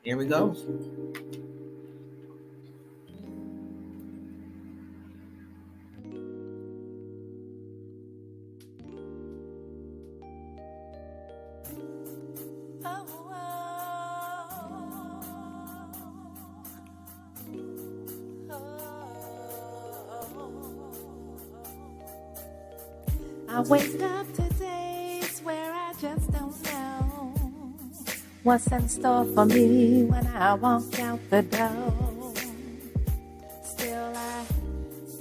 Here we go. I wake up to days where I just don't know what's in store for me when I walk out the door. Still I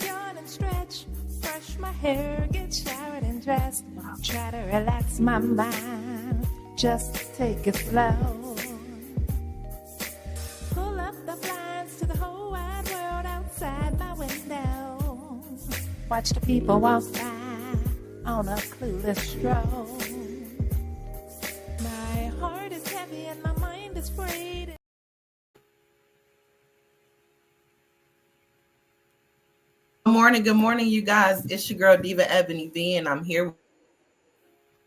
yawn and stretch, brush my hair, get showered and dressed, try to relax my mind, just take it slow. Pull up the blinds to the whole wide world outside my window, watch the people walk by on a clueless stroll. My heart is heavy and my mind is frayed. Good morning, you guys. It's your girl Diva Ebony V, and I'm here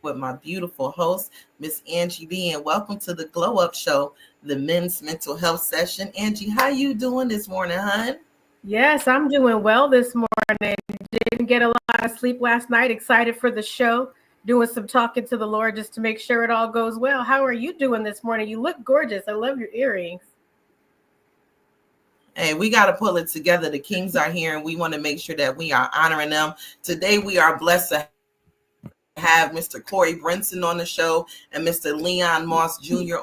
with my beautiful host, Miss Angie B, and welcome to the Glow Up Show, the men's mental health session. Angie, how you doing this morning, hon? Yes, I'm doing well this morning. Didn't get a lot of sleep last night. Excited for the show. Doing some talking to the Lord just to make sure it all goes well. How are you doing this morning? You look gorgeous. I love your earrings. Hey, we got to pull it together. The Kings are here, and we want to make sure that we are honoring them. Today, we are blessed to have Mr. Corie Brinson on the show and Mr. Leon Moss Jr.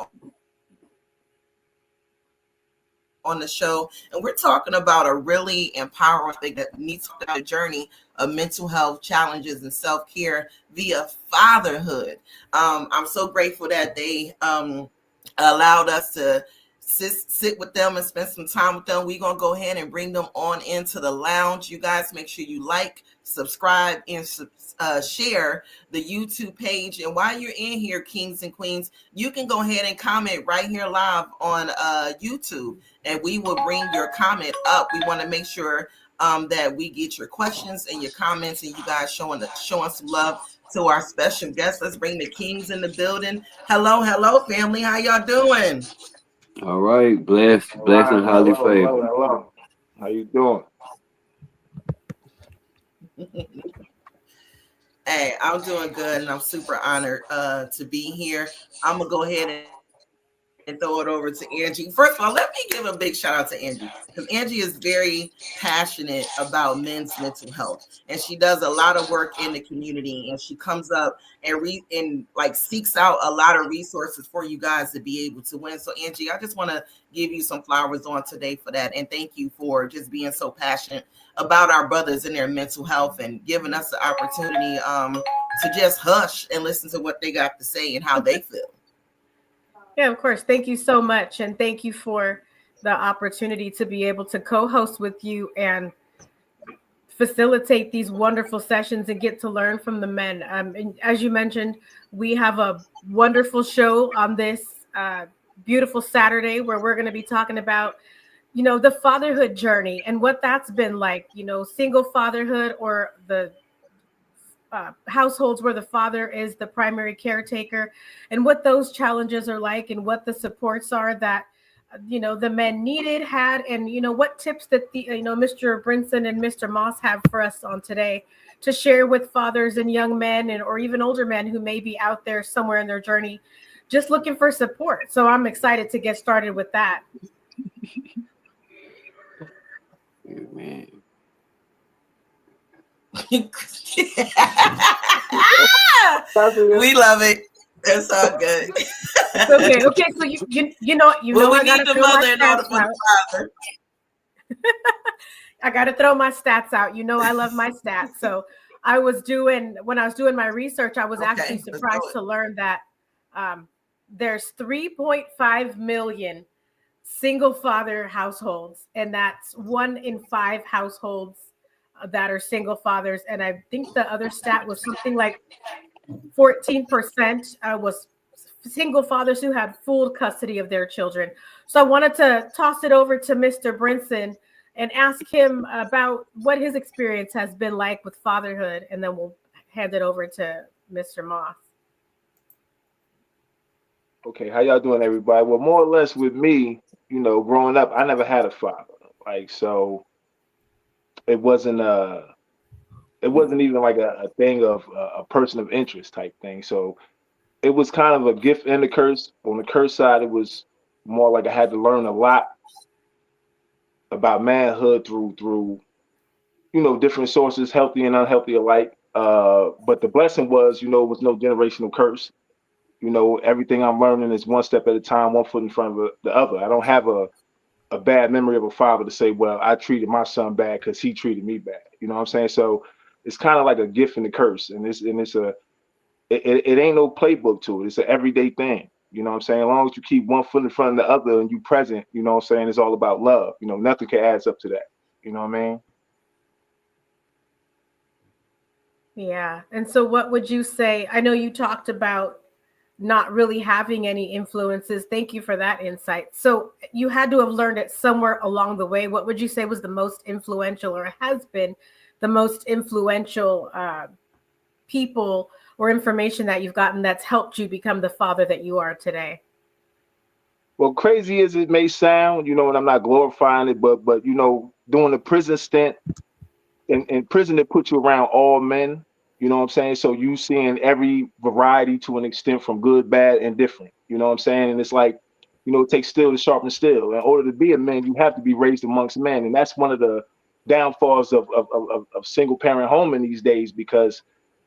on the show, and we're talking about a really empowering thing that needs to be a journey of mental health challenges and self-care via fatherhood. I'm so grateful that they allowed us to sit with them and spend some time with them. We're gonna go ahead and bring them on into the lounge. You guys make sure you like, subscribe, and share the YouTube page. And while you're in here, kings and queens, you can go ahead and comment right here live on YouTube, and we will bring your comment up. We want to make sure that we get your questions and your comments, and you guys showing some love to our special guests. Let's bring the kings in the building. Hello, family. How y'all doing? All right, blessed and highly favored. Hello. How you doing? Hey, I'm doing good, and I'm super honored to be here. I'm gonna go ahead and throw it over to Angie. First of all, let me give a big shout out to Angie, because Angie is very passionate about men's mental health, and she does a lot of work in the community, and she comes up and seeks out a lot of resources for you guys to be able to win. So Angie, I just want to give you some flowers on today for that, and thank you for just being so passionate about our brothers and their mental health and giving us the opportunity to just hush and listen to what they got to say and how they feel. Yeah, of course. Thank you so much. And thank you for the opportunity to be able to co-host with you and facilitate these wonderful sessions and get to learn from the men. And as you mentioned, we have a wonderful show on this beautiful Saturday where we're going to be talking about, the fatherhood journey and what that's been like, single fatherhood or the households where the father is the primary caretaker, and what those challenges are like and what the supports are that the men had, and what tips that the Mr. Brinson and Mr. Moss have for us on today to share with fathers and young men or even older men who may be out there somewhere in their journey just looking for support. So I'm excited to get started with that. Amen. We love it. It's all good. Okay. So I gotta throw my stats out. I gotta throw my stats out. I love my stats. So when I was doing my research, I was actually surprised to learn that there's 3.5 million single father households, and that's 1 in 5 households that are single fathers. And I think the other stat was something like 14% was single fathers who had full custody of their children. So I wanted to toss it over to Mr. Brinson and ask him about what his experience has been like with fatherhood, and then we'll hand it over to Mr. Moss. Okay, how y'all doing, everybody? Well, more or less with me, growing up, I never had a father. Like, so it wasn't it wasn't even like a thing of a person of interest type thing. So it was kind of a gift and a curse. On the curse side, it was more like I had to learn a lot about manhood through different sources, healthy and unhealthy alike. But the blessing was, it was no generational curse. Everything I'm learning is one step at a time, one foot in front of the other. I don't have a bad memory of a father to say, well, I treated my son bad because he treated me bad. You know what I'm saying? So it's kind of like a gift and a curse, and it ain't no playbook to it. It's an everyday thing. You know what I'm saying? As long as you keep one foot in front of the other and you present, you know what I'm saying? It's all about love. Nothing can add up to that. You know what I mean? Yeah. And so, what would you say? I know you talked about not really having any influences. Thank you for that insight. So, you had to have learned it somewhere along the way. What would you say was the most influential, or has been the most influential people or information that you've gotten that's helped you become the father that you are today? Well, crazy as it may sound, and I'm not glorifying it, but doing the prison stint in prison, they put you around all men. You know what I'm saying? So you seeing every variety to an extent, from good, bad, and different. You know what I'm saying? And it's like, it takes steel to sharpen steel. In order to be a man, you have to be raised amongst men, and that's one of the downfalls of single parent home in these days, because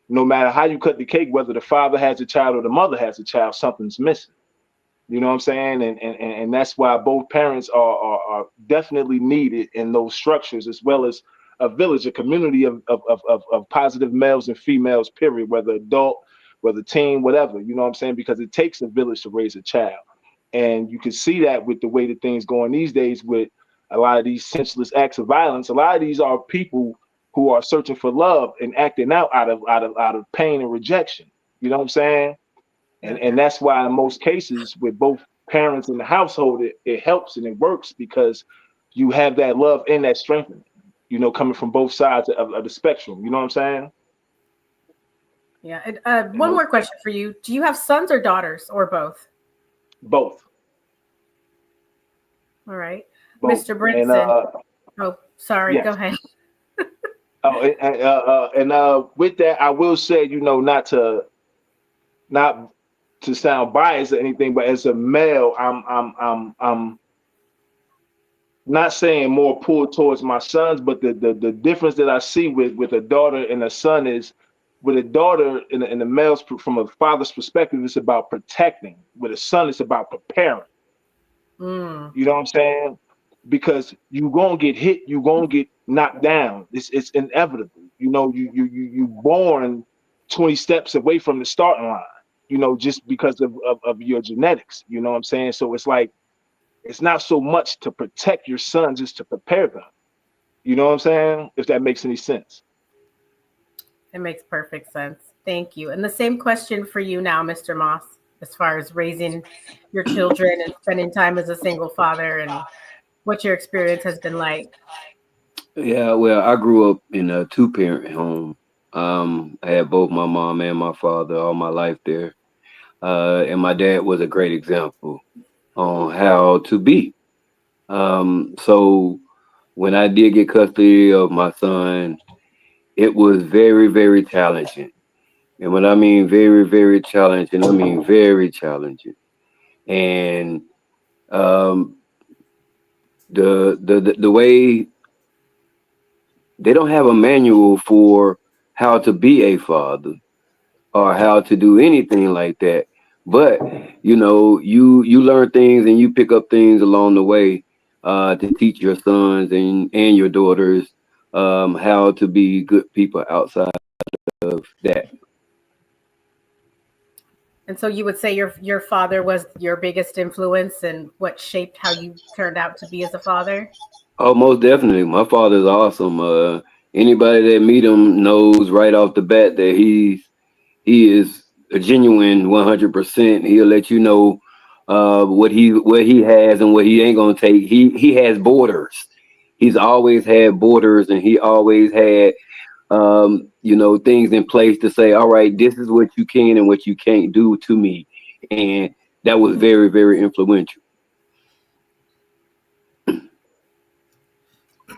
no matter how you cut the cake, whether the father has a child or the mother has a child, something's missing. You know what I'm saying? And that's why both parents are definitely needed in those structures, as well as a village, a community of positive males and females, period, whether adult, whether teen, whatever, you know what I'm saying? Because it takes a village to raise a child. And you can see that with the way that things going these days with a lot of these senseless acts of violence. A lot of these are people who are searching for love and acting out of pain and rejection. You know what I'm saying? And that's why in most cases with both parents in the household, it helps and it works, because you have that love and that strengthening, coming from both sides of the spectrum. You know what I'm saying? Yeah. And, And one more question for you. Do you have sons or daughters, or both? both, All right. both. Mr. And Brinson. Oh, sorry. Go yes. ahead. Oh, and with that, I will say, not to sound biased or anything, but as a male, I'm not saying more pulled towards my sons, but the difference that I see with a daughter and a son is, with a daughter in the male's, from a father's perspective, it's about protecting. With a son, it's about preparing. Mm. You know what I'm saying? Because you gonna get hit, you gonna get knocked down. It's inevitable. You born 20 steps away from the starting line. Just because of your genetics. You know what I'm saying? So it's like, it's not so much to protect your sons, it's to prepare them. You know what I'm saying? If that makes any sense. It makes perfect sense. Thank you. And the same question for you now, Mr. Moss, as far as raising your children and spending time as a single father, and what your experience has been like. Yeah, well, I grew up in a two-parent home. I had both my mom and my father all my life there. And my dad was a great example on how to be. So when I did get custody of my son, it was very, very challenging. And when I mean very, very challenging, I mean very challenging. And um, the way they don't have a manual for how to be a father or how to do anything like that. But you learn things and you pick up things along the way to teach your sons and your daughters how to be good people outside of that. And so you would say your father was your biggest influence and what shaped how you turned out to be as a father? Oh, most definitely. My father's awesome. Anybody that meet him knows right off the bat that he is a genuine 100%. He'll let you know what he has and what he ain't gonna take. He has borders. He's always had borders, and he always had things in place to say, all right, this is what you can and what you can't do to me. And that was very, very influential.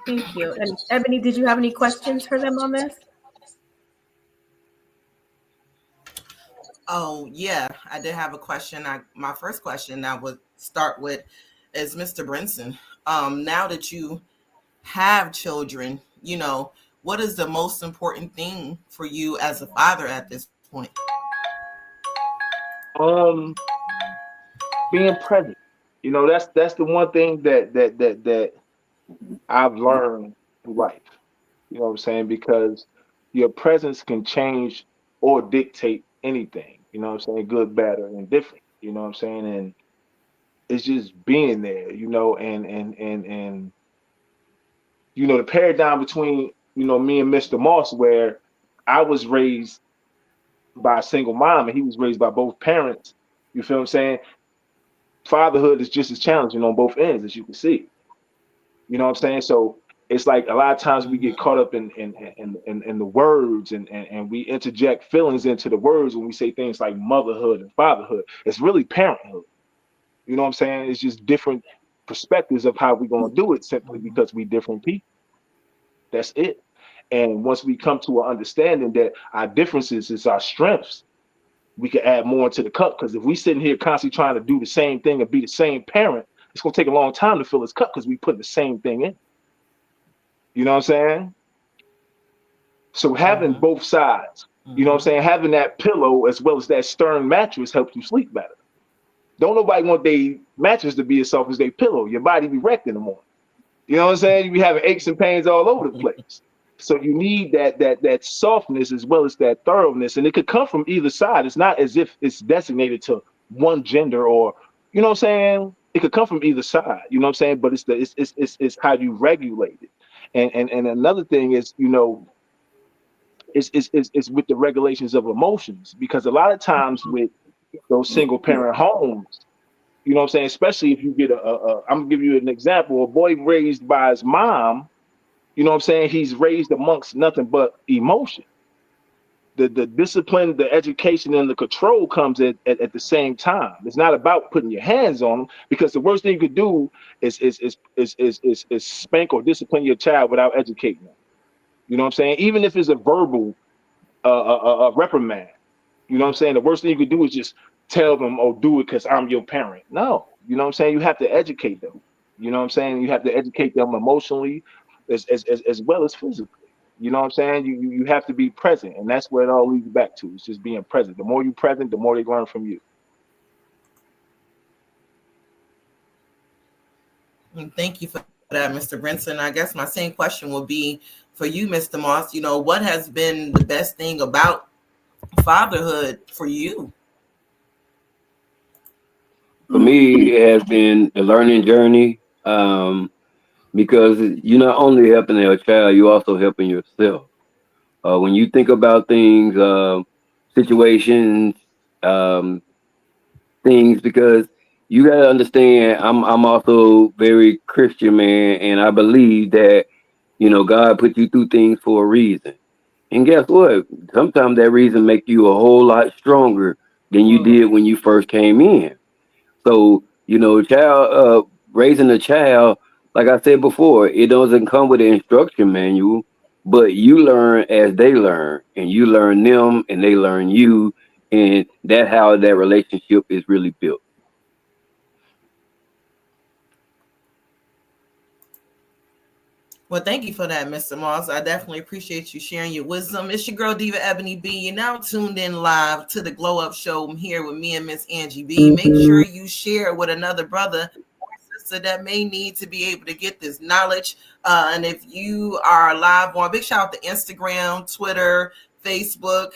Thank you. And Ebony, did you have any questions for them on this? Oh yeah, I did have a question. My first question I would start with is Mr. Brinson. Now that you have children, what is the most important thing for you as a father at this point? Um, being present. That's the one thing that I've learned through life. You know what I'm saying? Because your presence can change or dictate anything. You know what I'm saying? Good, bad, or indifferent. You know what I'm saying? And it's just being there. And the paradigm between me and Mr. Moss, where I was raised by a single mom and he was raised by both parents. You feel what I'm saying? Fatherhood is just as challenging on both ends, as you can see. You know what I'm saying? So it's like a lot of times we get Mm-hmm. caught up in the words and we interject feelings into the words when we say things like motherhood and fatherhood. It's really parenthood. You know what I'm saying? It's just different perspectives of how we're gonna do it simply because we different people. That's it. And once we come to an understanding that our differences is our strengths, we can add more to the cup. Because if we sitting here constantly trying to do the same thing and be the same parent, it's gonna take a long time to fill this cup because we put the same thing in. You know what I'm saying? So having Mm-hmm. both sides, you know what I'm Mm-hmm. saying? Having that pillow as well as that stern mattress helps you sleep better. Don't nobody want their mattress to be as soft as their pillow. Your body be wrecked in the morning. You know what I'm saying? You be having aches and pains all over the place. So you need that softness as well as that thoroughness, and it could come from either side. It's not as if it's designated to one gender or you know what I'm saying. It could come from either side. You know what I'm saying. But it's how you regulate it. And another thing is is with the regulations of emotions because a lot of times with those single parent homes, you know what I'm saying, especially if you get I'm gonna give you an example, a boy raised by his mom, you know what I'm saying, he's raised amongst nothing but emotion. The discipline, the education, and the control comes at the same time. It's not about putting your hands on them because the worst thing you could do is spank or discipline your child without educating them. You know what I'm saying? Even if it's a verbal reprimand. You know what I'm saying? The worst thing you could do is just tell them, oh, do it because I'm your parent. No, you know what I'm saying? You have to educate them. You know what I'm saying? You have to educate them emotionally as well as physically. You know what I'm saying? You have to be present. And that's where it all leads back to. It's just being present. The more you present, the more they learn from you. And thank you for that, Mr. Brinson. I guess my same question will be for you, Mr. Moss. What has been the best thing about fatherhood for you? For me, it has been the learning journey because you're not only helping your child, you're also helping yourself. When you think about things, situations, um, things, because you got to understand, I'm also very Christian man, and I believe that God put you through things for a reason. And guess what? Sometimes that reason make you a whole lot stronger than you Mm. did when you first came in. So, child raising a child, like I said before, it doesn't come with an instruction manual, but you learn as they learn, and you learn them, and they learn you, and that's how that relationship is really built. Well, thank you for that, Mr. Moss. I definitely appreciate you sharing your wisdom. It's your girl, Diva Ebony B. You're now tuned in live to the Glow Up Show. I'm here with me and Miss Angie B. Make sure you share with another brother or sister that may need to be able to get this knowledge. And if you are live on, big shout out to Instagram, Twitter, Facebook.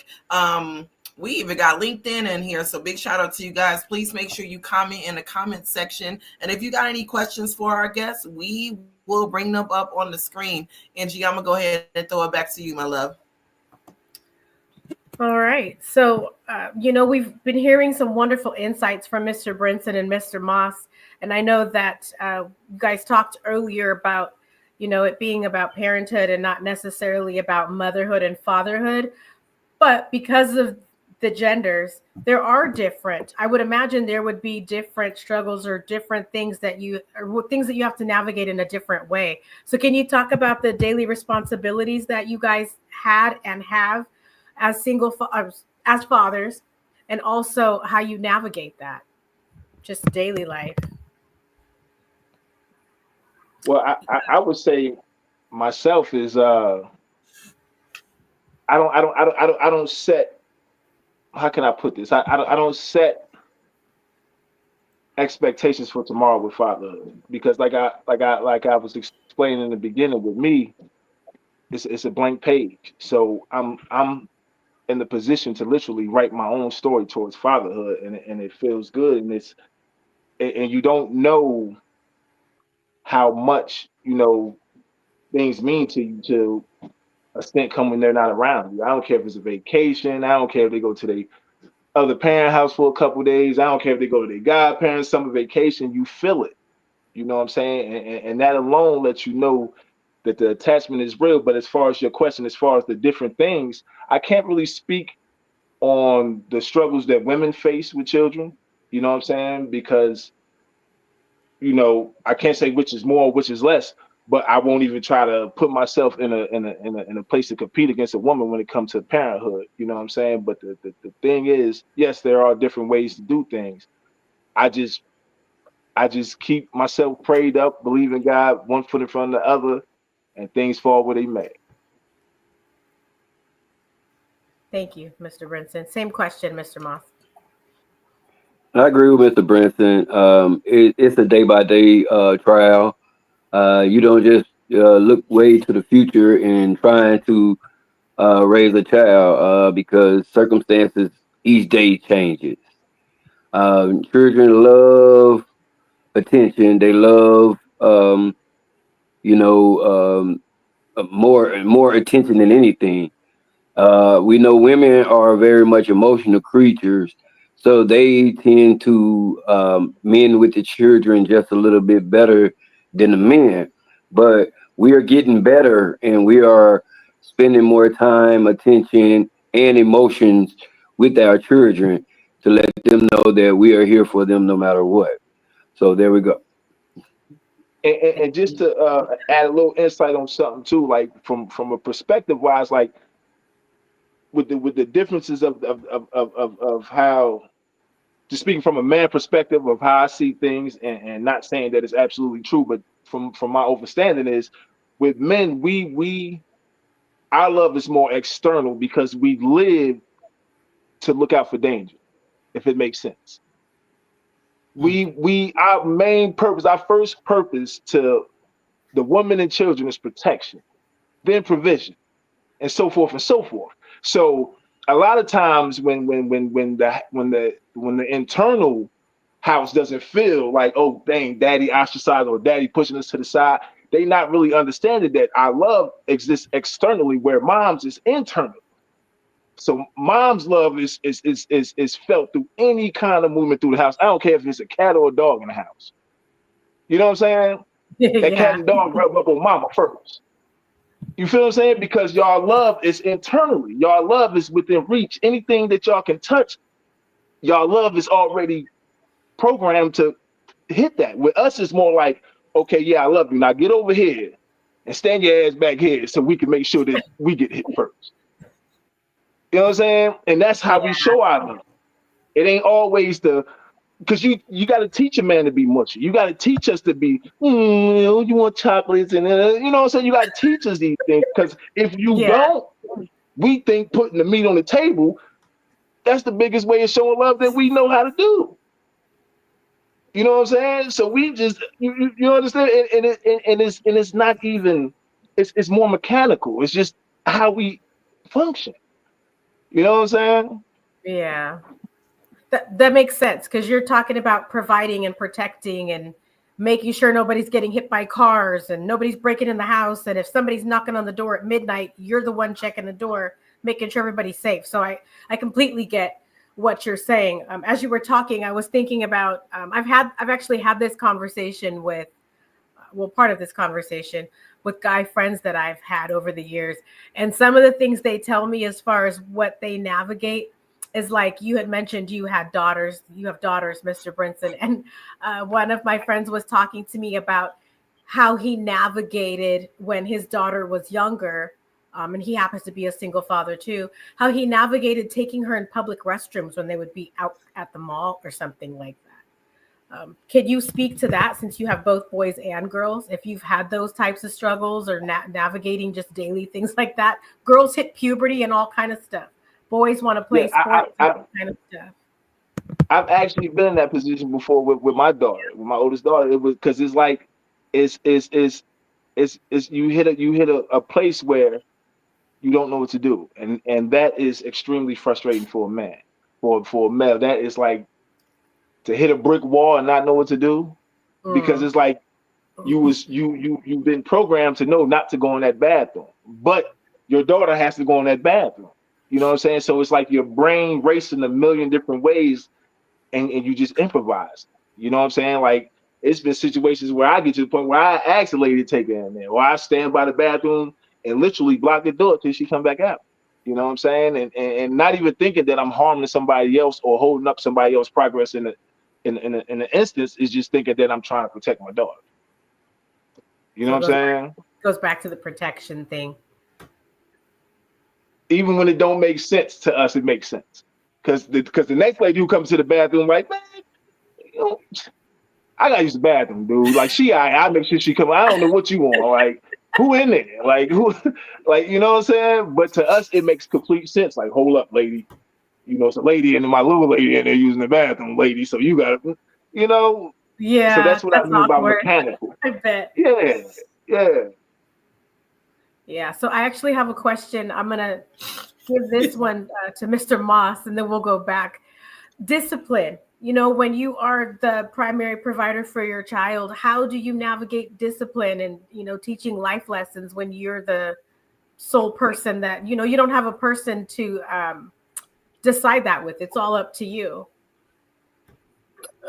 We even got LinkedIn in here. So big shout out to you guys. Please make sure you comment in the comment section. And if you got any questions for our guests, we will bring them up on the screen. Angie, I'm going to go ahead and throw it back to you, my love. All right. So, we've been hearing some wonderful insights from Mr. Brinson and Mr. Moss. And I know that you guys talked earlier about, it being about parenthood and not necessarily about motherhood and fatherhood. But because of the genders, there are different. I would imagine there would be different struggles or different things that you have to navigate in a different way. So can you talk about the daily responsibilities that you guys had and have as as fathers, and also how you navigate that, just daily life? Well, I would say myself is I don't set, how can I put this? I don't set expectations for tomorrow with fatherhood, because like I was explaining in the beginning, with me, it's a blank page. So I'm in the position to literally write my own story towards fatherhood, and it feels good, and and you don't know how much, things mean to you to a stint come when they're not around you. I don't care if it's a vacation. I don't care if they go to their other parent house for a couple of days. I don't care if they go to their godparents' summer vacation. You feel it. You know what I'm saying? And that alone lets you know that the attachment is real. But as far as your question, as far as the different things, I can't really speak on the struggles that women face with children. You know what I'm saying? Because, I can't say which is more, which is less, but I won't even try to put myself in a place to compete against a woman when it comes to parenthood. You know what I'm saying? But the thing is, yes, there are different ways to do things. I just I just keep myself prayed up, believe in God, one foot in front of the other, and things fall where they may. Thank you, Mr. Brinson. Same question, Mr. Moss. I agree with Mr. Brinson. It's a day by day trial. You don't just look way to the future and trying to raise a child because circumstances each day changes. Children love attention. They love, you know, more attention than anything. We know women are very much emotional creatures, so they tend to men with the children just a little bit better than the men. But we are getting better, and we are spending more time, attention, and emotions with our children to let them know that we are here for them no matter what. So there we go. And just to add a little insight on something too, like from a perspective wise, like with the differences of how, just speaking from a man perspective of how I see things, and not saying that it's absolutely true, but from my understanding is, with men, we our love is more external because we live to look out for danger, if it makes sense. We our main purpose, our first purpose to the woman and children is protection, then provision, and so forth and so forth. So a lot of times when the internal house doesn't feel like, oh dang, daddy ostracized or daddy pushing us to the side, they not really understanding that our love exists externally where mom's is internal. So mom's love is felt through any kind of movement through the house. I don't care if it's a cat or a dog in the house. You know what I'm saying? That cat Yeah. and dog rub up on mama first. You feel what I'm saying? Because y'all love is internally. Y'all love is within reach. Anything that y'all can touch, y'all love is already programmed to hit that. With us, it's more like, okay, yeah, I love you. Now get over here and stand your ass back here so we can make sure that we get hit first. You know what I'm saying? And that's how we Yeah. show our love. It ain't always the, because you got to teach a man to be mushy. You got to teach us to be, you want chocolates, and you know what I'm saying. You got to teach us these things, because if you Yeah. don't, we think putting the meat on the table, that's the biggest way of showing love that we know how to do. You know what I'm saying? So we just, you understand, and it's not even, it's more mechanical. It's just how we function. You know what I'm saying? Yeah. That makes sense, because you're talking about providing and protecting and making sure nobody's getting hit by cars and nobody's breaking in the house. And if somebody's knocking on the door at midnight, you're the one checking the door, making sure everybody's safe. So I completely get what you're saying. As you were talking, I was thinking about, I've actually had this conversation with, well, part of this conversation with guy friends that I've had over the years. And some of the things they tell me as far as what they navigate is like you had mentioned you have daughters, Mr. Brinson. And one of my friends was talking to me about how he navigated when his daughter was younger. And he happens to be a single father too, how he navigated taking her in public restrooms when they would be out at the mall or something like that. Can you speak to that, since you have both boys and girls, if you've had those types of struggles or navigating just daily things like that? Girls hit puberty and all kind of stuff. Boys want to Yeah, play sports and all kind of stuff. I've actually been in that position before with my daughter, with my oldest daughter. It was because it's like it's you hit a place where you don't know what to do, and that is extremely frustrating for a man. For a male, that is like to hit a brick wall and not know what to do, because Mm. it's like you've been programmed to know not to go in that bathroom, but your daughter has to go in that bathroom. You know what I'm saying? So it's like your brain racing a million different ways, and you just improvise. You know what I'm saying? Like, it's been situations where I get to the point where I ask the lady to take her in there, or I stand by the bathroom and literally block the door till she come back out. You know what I'm saying? And not even thinking that I'm harming somebody else or holding up somebody else's progress in the instance, is just thinking that I'm trying to protect my daughter. You know So what I'm saying? goes back to the protection thing. Even when it don't make sense to us, it makes sense. Because the next lady who comes to the bathroom, like, man, you know, I gotta use the bathroom, dude. Like, I make sure she come. I don't know what you want. Like, who in there? Like, who? Like, you know what I'm saying? But to us, it makes complete sense. Like, hold up, lady. You know, it's a lady and my little lady in there using the bathroom, lady. So you gotta, you know. So Yeah, that's what I that's mean by awkward. mechanical. I bet. Yeah, yeah. Yeah. So I actually have a question. I'm gonna give this one to Mr. Moss, and then we'll go back. Discipline. You know, when you are the primary provider for your child, how do you navigate discipline and, teaching life lessons when you're the sole person that, you don't have a person to decide that with? It's all up to you.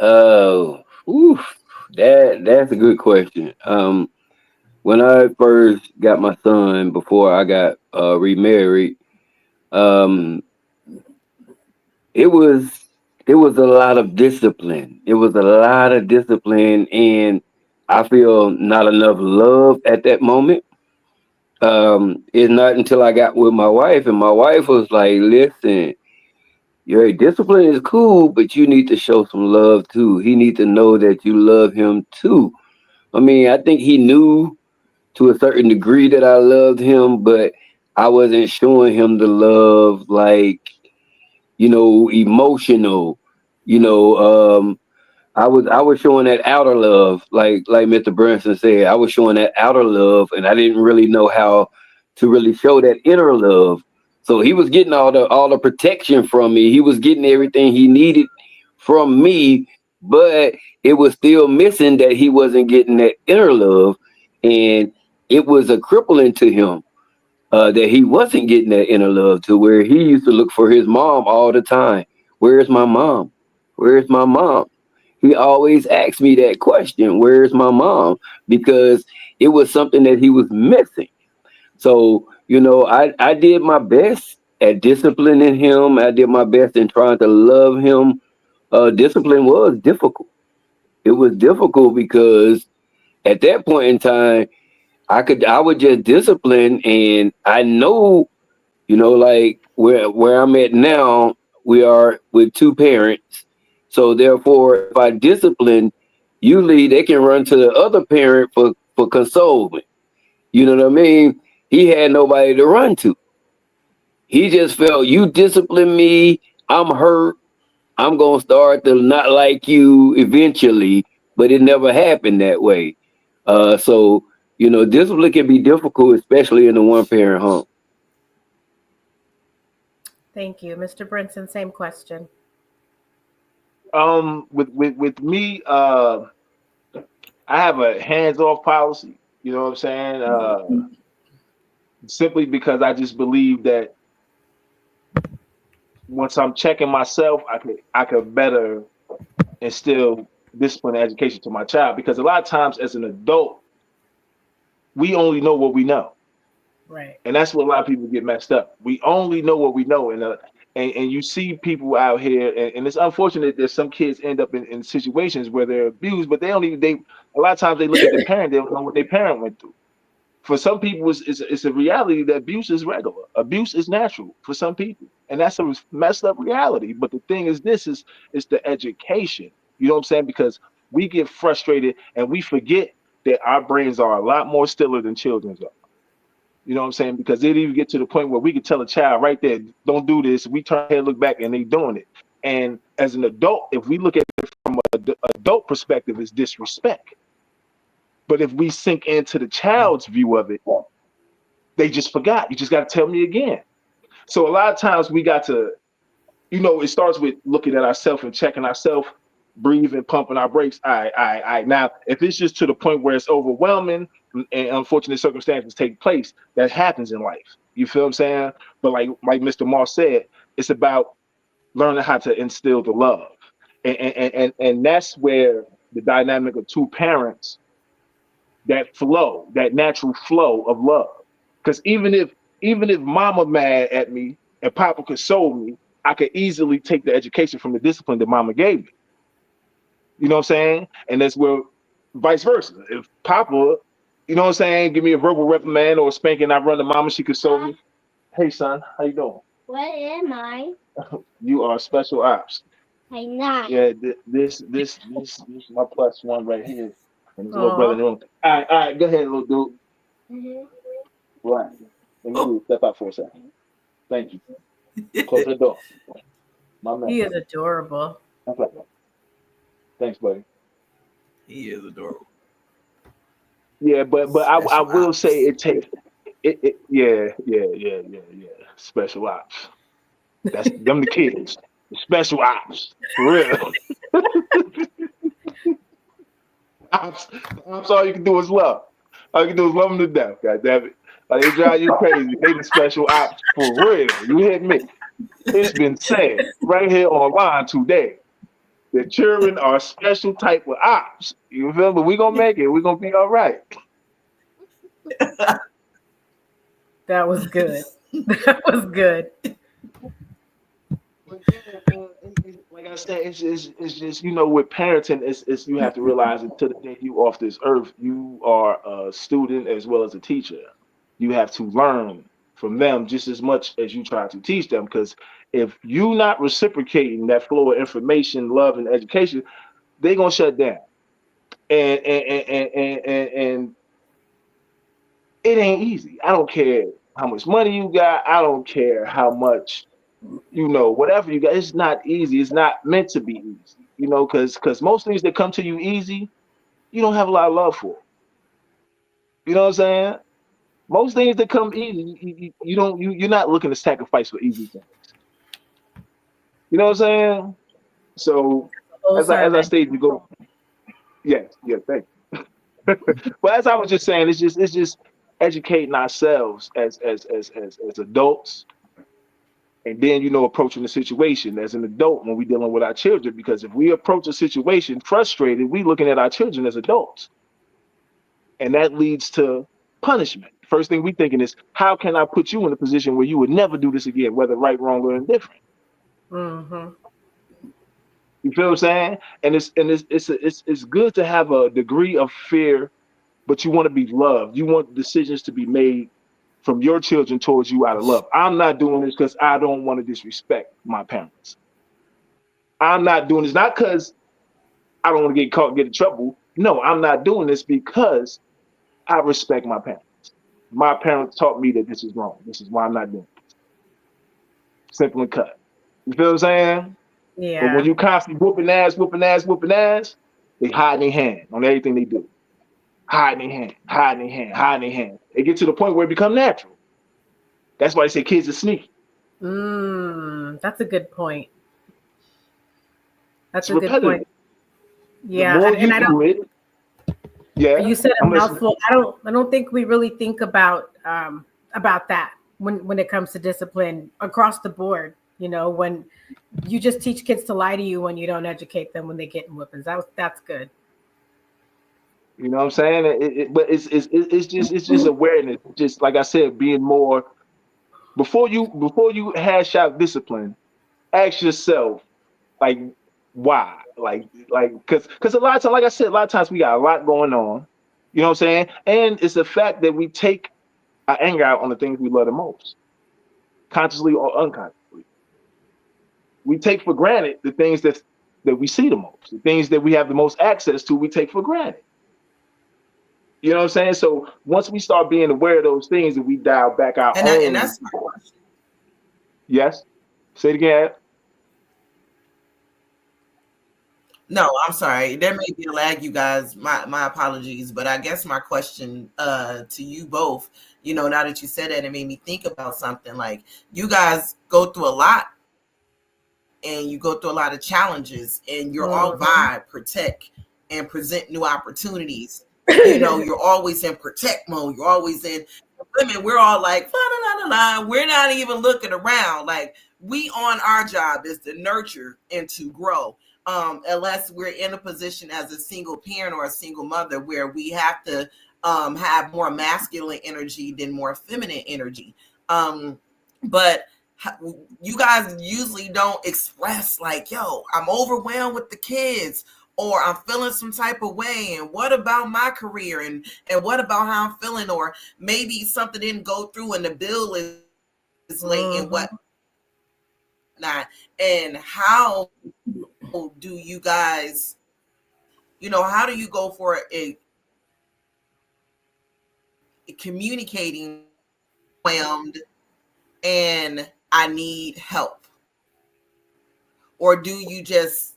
Oh, that's a good question. When I first got my son before I got remarried, um, it was it was a lot of discipline. It was a lot of discipline, and I feel not enough love at that moment. It's not until I got with my wife, and my wife was like, "Listen, your discipline is cool, but you need to show some love too. He need to know that you love him too." I mean, I think he knew to a certain degree that I loved him, but I wasn't showing him the love, like, emotional. You know, I was showing that outer love, like Mr. Brinson said. I was showing that outer love, and I didn't really know how to really show that inner love. So he was getting all the protection from me. He was getting everything he needed from me, but it was still missing that he wasn't getting that inner love, and it was a crippling to him that he wasn't getting that inner love, to where he used to look for his mom all the time. Where's my mom? Where's my mom? He always asked me that question, where's my mom? Because it was something that he was missing. So, I did my best at disciplining him. I did my best in trying to love him. Discipline was difficult. It was difficult because at that point in time, I would just discipline, and I know, like where I'm at now, we are with two parents. So therefore, if I discipline, usually they can run to the other parent for consolement. You know what I mean? He had nobody to run to. He just felt, you discipline me, I'm hurt, I'm gonna start to not like you eventually, but it never happened that way. So discipline can be difficult, especially in a one parent home. Thank you. Mr. Brinson, same question. With me, I have a hands off policy. You know what I'm saying? Simply because I just believe that once I'm checking myself, I could better instill discipline and education to my child. Because a lot of times as an adult, we only know what we know. Right. And that's what a lot of people get messed up. We only know what we know. And you see people out here, and it's unfortunate that some kids end up in situations where they're abused, but they don't even, they, a lot of times they look at their parent, they don't know what their parent went through. For some people, it's a reality that abuse is regular. Abuse is natural for some people, and that's a messed up reality. But the thing is, this is the education. You know what I'm saying? Because we get frustrated and we forget that our brains are a lot more stiller than children's are. You know what I'm saying? Because it even get to the point where we could tell a child right there, don't do this. We turn our head, look back, and they doing it. And as an adult, if we look at it from an adult perspective, it's disrespect. But if we sink into the child's view of it, they just forgot. You just got to tell me again. So a lot of times we got to, it starts with looking at ourselves and checking ourselves, breathing, pumping our brakes. All right, all right, all right. Now, if it's just to the point where it's overwhelming and unfortunate circumstances take place, that happens in life. You feel what I'm saying? But like Mr. Moss said, it's about learning how to instill the love. And that's where the dynamic of two parents, that flow, that natural flow of love. Because even if mama mad at me and papa console me, I could easily take the education from the discipline that mama gave me. You know what I'm saying? And that's where vice versa. If papa, you know what I'm saying, give me a verbal reprimand or a spanking, I run to mama, she console me. Hey son, how you doing? What am I? You are special ops. I'm not. Yeah, this is my plus one right here. And his little brother in Oh, the room. All right, go ahead, little dude. Mm-hmm. Right. Let me move. Step out for a second. Thank you. Close the door. My man. he is adorable. Thanks, buddy. He is adorable. Yeah, but I Special will say ops. it takes it yeah. Special ops. That's them the kids. The special ops. For real. Ops, all you can do is love. All you can do is love them to death, god damn it. Like, they drive you crazy. They the special ops for real. You hit me. It's been said right here online today. The children are a special type of ops. You feel me? We're gonna make it. We're gonna be all right. That was good. That was good. But yeah, like I said, it's just with parenting, it's you have to realize that to the day you off this earth, you are a student as well as a teacher. You have to learn from them just as much as you try to teach them. Because if you not reciprocating that flow of information, love, and education, they're gonna shut down. And it ain't easy. I don't care how much money you got. I don't care how much whatever you got. It's not easy. It's not meant to be easy. Because most things that come to you easy, you don't have a lot of love for. You know what I'm saying? Most things that come easy, you're not looking to sacrifice for easy things. You know what I'm saying? So Whole as I sermon. stated, you go. Yes, thank you. But as I was just saying, it's just educating ourselves as adults, and then approaching the situation as an adult when we're dealing with our children. Because if we approach a situation frustrated, we looking at our children as adults, and that leads to punishment. First thing we thinking is, how can I put you in a position where you would never do this again, whether right, wrong, or indifferent? Mm-hmm. You feel what I'm saying? And it's good to have a degree of fear, but you want to be loved. You want decisions to be made from your children towards you out of love. I'm not doing this because I don't want to disrespect my parents. I'm not doing this not because I don't want to get caught, get in trouble. No, I'm not doing this because I respect my parents. My parents taught me that this is wrong. This is why I'm not doing it. Simple and cut. You feel what I'm saying? But when Yeah. you constantly whooping ass, they hide their hand on everything they do. Hiding their hand. It gets to the point where it becomes natural. That's why they say kids are sneaky. That's a good point. That's It's a good repetitive. point. The Yeah, more and you I don't. do it, yeah, You said a I'm listening. mouthful. I don't think we really think about that when it comes to discipline across the board. When you just teach kids to lie to you when you don't educate them when they get in whippings. That's good. You know what I'm saying? But it's just awareness. Just like I said, being more before you hash out discipline. ask yourself, like, why? Because a lot of times, like I said, a lot of times we got a lot going on. You know what I'm saying? And it's the fact that we take our anger out on the things we love the most, consciously or unconsciously. We take for granted the things that we see the most, the things that we have the most access to. We take for granted. You know what I'm saying? So once we start being aware of those things, and we dial back our And own. that's my question. Yes. Say it again. No, I'm sorry. There may be a lag, you guys. My apologies, but I guess my question to you both, now that you said that, it made me think about something. Like, you guys go through a lot, and you go through a lot of challenges, and you're all vibe, protect, and present new opportunities. You're always in protect mode. You're always in women. We're all like, la, la, la, la, la. We're not even looking around. Like, we on our job is to nurture and to grow. Unless we're in a position as a single parent or a single mother where we have to have more masculine energy than more feminine energy. But you guys usually don't express like, yo, I'm overwhelmed with the kids, or I'm feeling some type of way, and what about my career, and what about how I'm feeling, or maybe something didn't go through and the bill is late and what not. And how do you guys, how do you go for a communicating whelmed and I need help? Or do you just,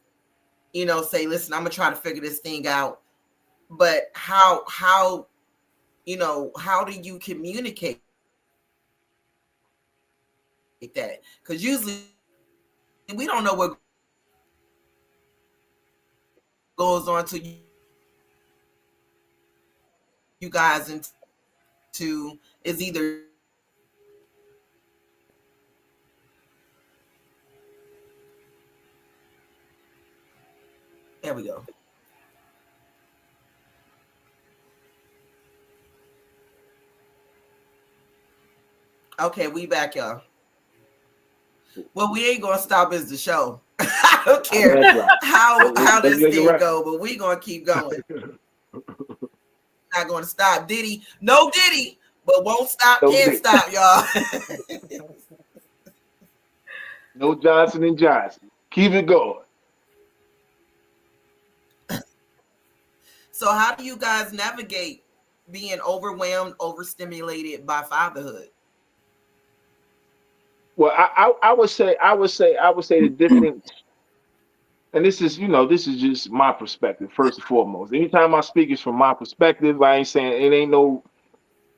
say, listen, I'm gonna try to figure this thing out? But how do you communicate that? Because usually we don't know what goes on to you guys into is either there we go. Okay, we back, y'all. Well, we ain't gonna stop as the show. I don't care how this thing go, but we gonna keep going. Not gonna stop. Diddy, no Diddy, but won't stop, can't stop, y'all. No Johnson and Johnson. Keep it going. So how do you guys navigate being overwhelmed, overstimulated by fatherhood? Well, I would say the difference, and this is just my perspective first and foremost. Anytime I speak, it's from my perspective. I ain't saying it ain't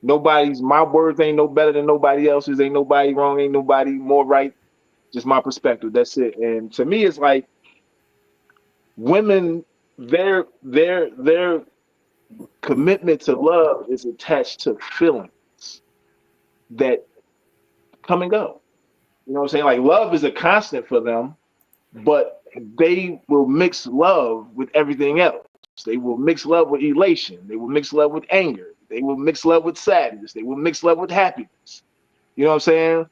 nobody's. My words ain't no better than nobody else's. Ain't nobody wrong. Ain't nobody more right. Just my perspective. That's it. And to me, it's like women, their commitment to love is attached to feelings that come and go. You know what I'm saying? Like, love is a constant for them, but they will mix love with everything else. They will mix love with elation. They will mix love with anger. They will mix love with sadness. They will mix love with happiness. You know what I'm saying?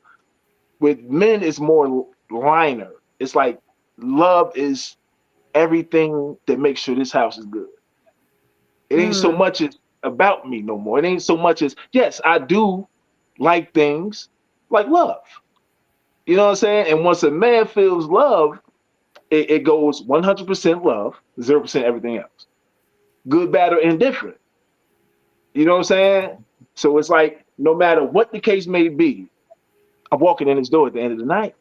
With men, it's more liner. It's like love is everything that makes sure this house is good. It ain't so much as about me no more. It ain't so much as, yes, I do like things like love. You know what I'm saying? And once a man feels love, it goes 100% love, 0% everything else. Good, bad, or indifferent. You know what I'm saying? So it's like, no matter what the case may be, I'm walking in this door at the end of the night.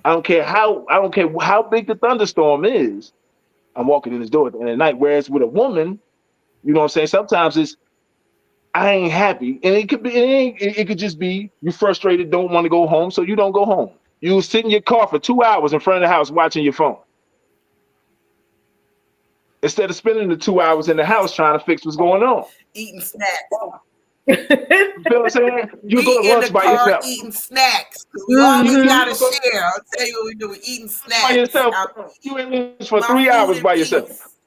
I don't care how big the thunderstorm is. I'm walking in this door at the end of the night. Whereas with a woman, you know what I'm saying? Sometimes it's, I ain't happy. And it could just be you frustrated, don't want to go home, so you don't go home. You sit in your car for 2 hours in front of the house watching your phone. Instead of spending the 2 hours in the house trying to fix what's going on. Eating snacks. You feel what I'm saying? You go to lunch by yourself. Eating snacks. We always gotta share. I'll tell you what we do. Eating snacks. By yourself. You ate lunch for 3 hours by yourself.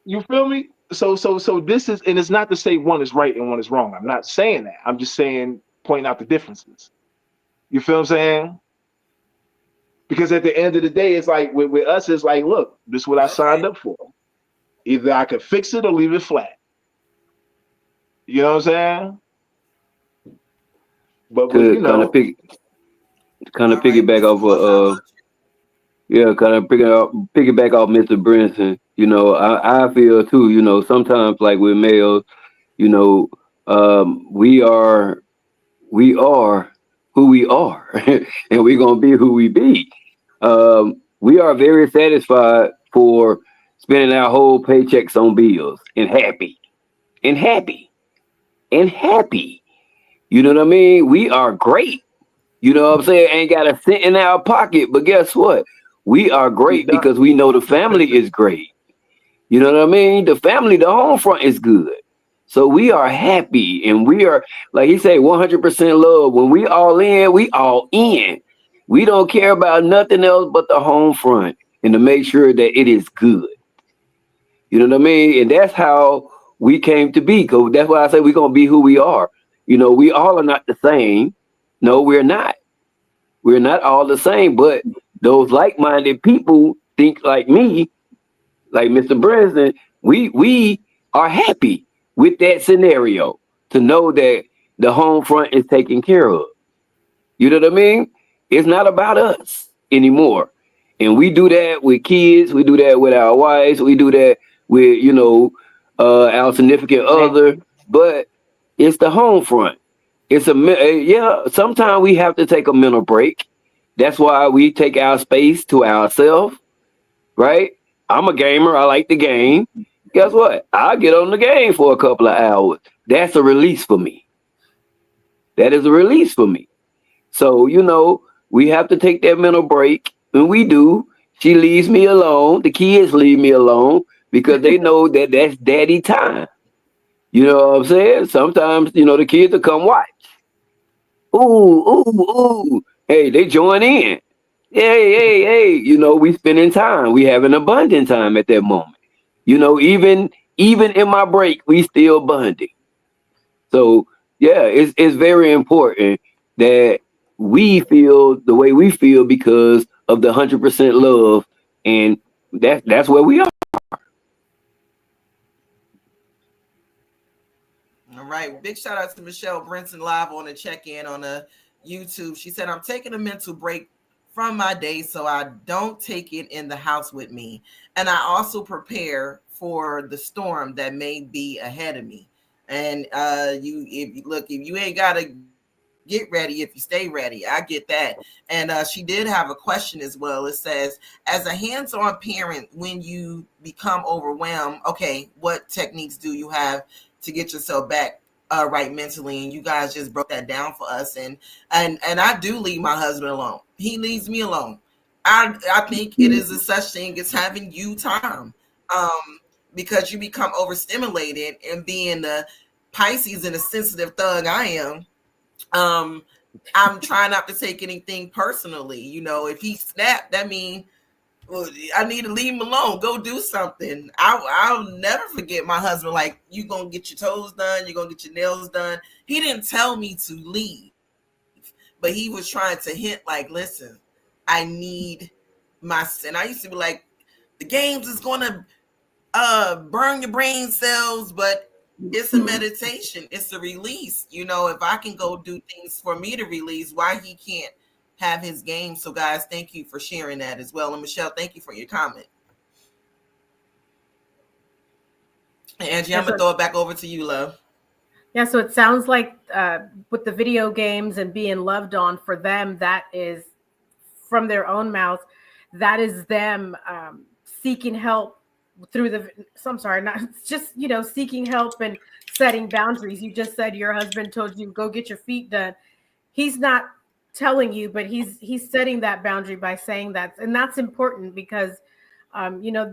You feel me? So this is, and it's not to say one is right and one is wrong. I'm not saying that. I'm just saying, pointing out the differences. You feel what I'm saying? Because at the end of the day, it's like with us, it's like, look, this is what I signed up for. Either I could fix it or leave it flat. You know what I'm saying? But To you know, kind of All right, piggyback Mr. off Moss, how about yeah, kind of piggyback off Mr. Brinson. You know, I feel too. You know, sometimes like with males, you know, we are who we are, and we're gonna be who we be. We are very satisfied for spending our whole paychecks on bills and happy and happy and happy. You know what I mean? We are great. You know what I'm saying? Ain't got a cent in our pocket, but guess what? We are we great done. because we know the family is great. You know what I mean? The family, the home front is good. So we are happy and we are, like he said, 100% love. When we all in, we all in. We don't care about nothing else but the home front and to make sure that it is good. You know what I mean? And that's how we came to be. Cause that's why I say we're gonna be who we are. You know, we all are not the same. No, we're not. We're not all the same, but those like-minded people think like me, like Mr. Brinson, we are happy with that scenario to know that the home front is taken care of. You know what I mean? It's not about us anymore. And we do that with kids, we do that with our wives, we do that with, our significant other, Mhm. but it's the home front. Yeah, sometimes we have to take a mental break. That's why we take our space to ourselves, right? I'm a gamer, I like the game. Guess what? I'll get on the game for a couple of hours. That's a release for me. That is a release for me. So, we have to take that mental break. When we do, she leaves me alone. The kids leave me alone because they know that that's daddy time. You know what I'm saying? Sometimes, the kids will come watch. Ooh, ooh, ooh. Hey, they join in. Hey, hey, hey. We spending time. We having abundant time at that moment. Even in my break, we still bonding. So yeah, it's very important that we feel the way we feel because of the 100% love, and that's where we are. All right. Big shout out to Michelle Brinson live on the check-in on the YouTube. She said, I'm taking a mental break from my day so I don't take it in the house with me. And I also prepare for the storm that may be ahead of me. And if you ain't gotta get ready if you stay ready. I get that. And she did have a question as well. It says, as a hands-on parent, when you become overwhelmed, okay, what techniques do you have to get yourself back right mentally? And you guys just broke that down for us. And I do leave my husband alone. He leaves me alone. I think it is a such thing as having you time. Because you become overstimulated and being the Pisces and a sensitive thug I am, I'm trying not to take anything personally. If he snapped, that means, well, I need to leave him alone. Go do something. I'll never forget my husband. Like, you gonna get your toes done, you're gonna get your nails done. He didn't tell me to leave, but he was trying to hint, like, listen, I need and I used to be like, the games is gonna burn your brain cells, but it's a meditation, it's a release. If I can go do things for me to release, why he can't have his game? So guys, thank you for sharing that as well. And Michelle, thank you for your comment. And Angie, Yeah, I'm so gonna throw it back over to you, love. yeah, so it sounds like with the video games and being loved on for them, that is from their own mouth, that is them seeking help through the. So I'm sorry, not just seeking help and setting boundaries. You just said your husband told you go get your feet done. He's not telling you, but he's setting that boundary by saying that, and that's important because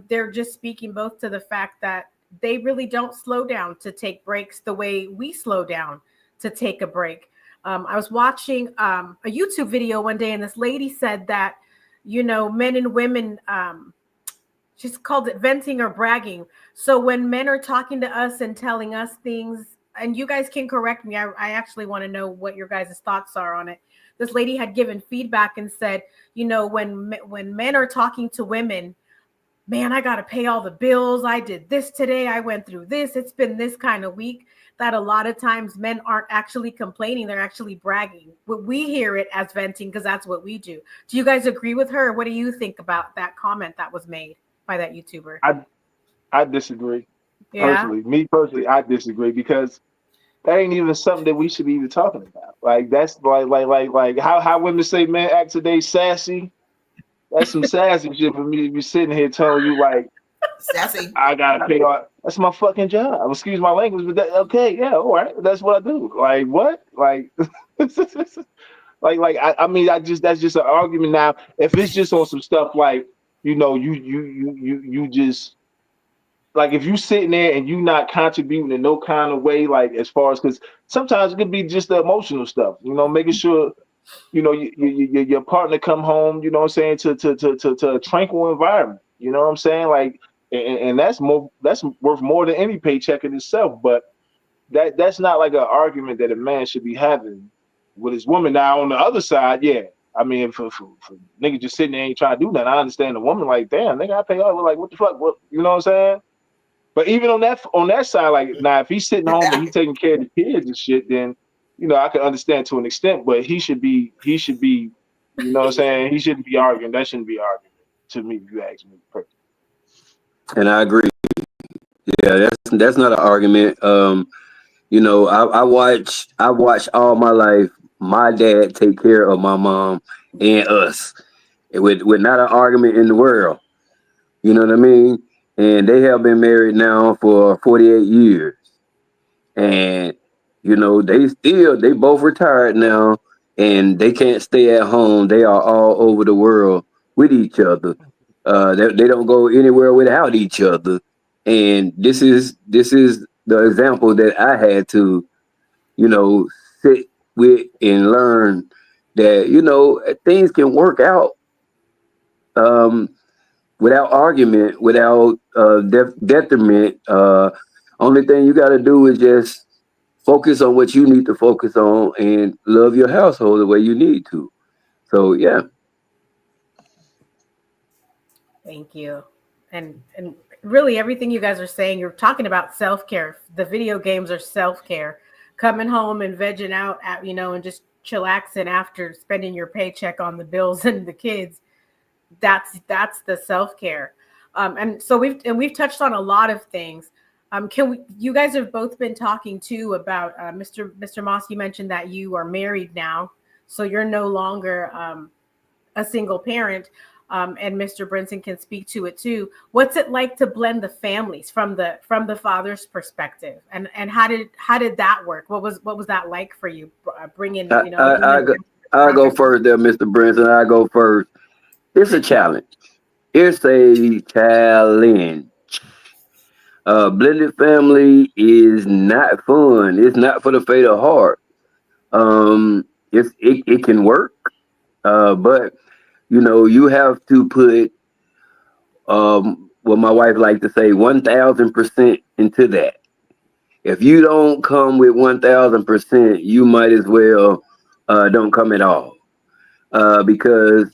they're just speaking both to the fact that they really don't slow down to take breaks the way we slow down to take a break. I was watching a YouTube video one day, and this lady said that men and women, she's called it venting or bragging. So when men are talking to us and telling us things, and you guys can correct me, I actually want to know what your guys' thoughts are on it. this lady had given feedback and said, you know, when men are talking to women, man, I got to pay all the bills. I did this today. I went through this. It's been this kind of week, that a lot of times men aren't actually complaining. They're actually bragging. We hear it as venting because that's what we do. Do you guys agree with her? What do you think about that comment that was made by that YouTuber? I disagree Yeah. personally. Me personally, I disagree because that ain't even something that we should be even talking about. Like that's like how women say men act today sassy. That's some sassy shit for me to be sitting here telling you like Sassy. I gotta pay all. That's my fucking job. Excuse my language, but that, okay, yeah, all right, that's what I do. Like what? Like I mean I just that's just an argument now. If it's just on some stuff like you just like if you sitting there and you not contributing in no kind of way, like as far as because sometimes it could be just the emotional stuff, making sure your partner come home, you know what I'm saying, to a tranquil environment, you know what I'm saying, like, and that's worth more than any paycheck in itself. But that's not like an argument that a man should be having with his woman. Now on the other side, yeah. I mean, for niggas just sitting there ain't trying to do nothing. I understand the woman like, damn, nigga, I pay all. Like, what the fuck? What you know what I'm saying? But even on that side, like now, if he's sitting home and he's taking care of the kids and shit, then I can understand to an extent. But he should be, you know what I'm saying? He shouldn't be arguing. That shouldn't be arguing to me. If you ask me, And I agree. Yeah, that's not an argument. I watch all my life my dad take care of my mom and us. With not an argument in the world. You know what I mean? And they have been married now for 48 years. And they both retired now, and they can't stay at home. They are all over the world with each other. They don't go anywhere without each other. And this is the example that I had to you know sit with and learn that things can work out, um, without argument, without detriment. Only thing you got to do is just focus on what you need to focus on and love your household the way you need to. So yeah. Thank you. And really everything you guys are saying, you're talking about self-care. The video games are self-care. Coming home and vegging out and just chillaxing after spending your paycheck on the bills and the kids. That's the self-care. And so we've touched on a lot of things. You guys have both been talking too about Mr. Moss, you mentioned that you are married now, so you're no longer a single parent. And Mr. Brinson can speak to it too. What's it like to blend the families from the father's perspective, and how did that work? What was that like for you, bringing I, you know I, I, bringing go, I go first there, Mr. Brinson. I go first. It's a challenge. It's a challenge. Blended family is not fun. It's not for the faint of heart. It can work, but you have to put, what my wife like to say, 1,000% into that. If you don't come with 1,000%, you might as well don't come at all, because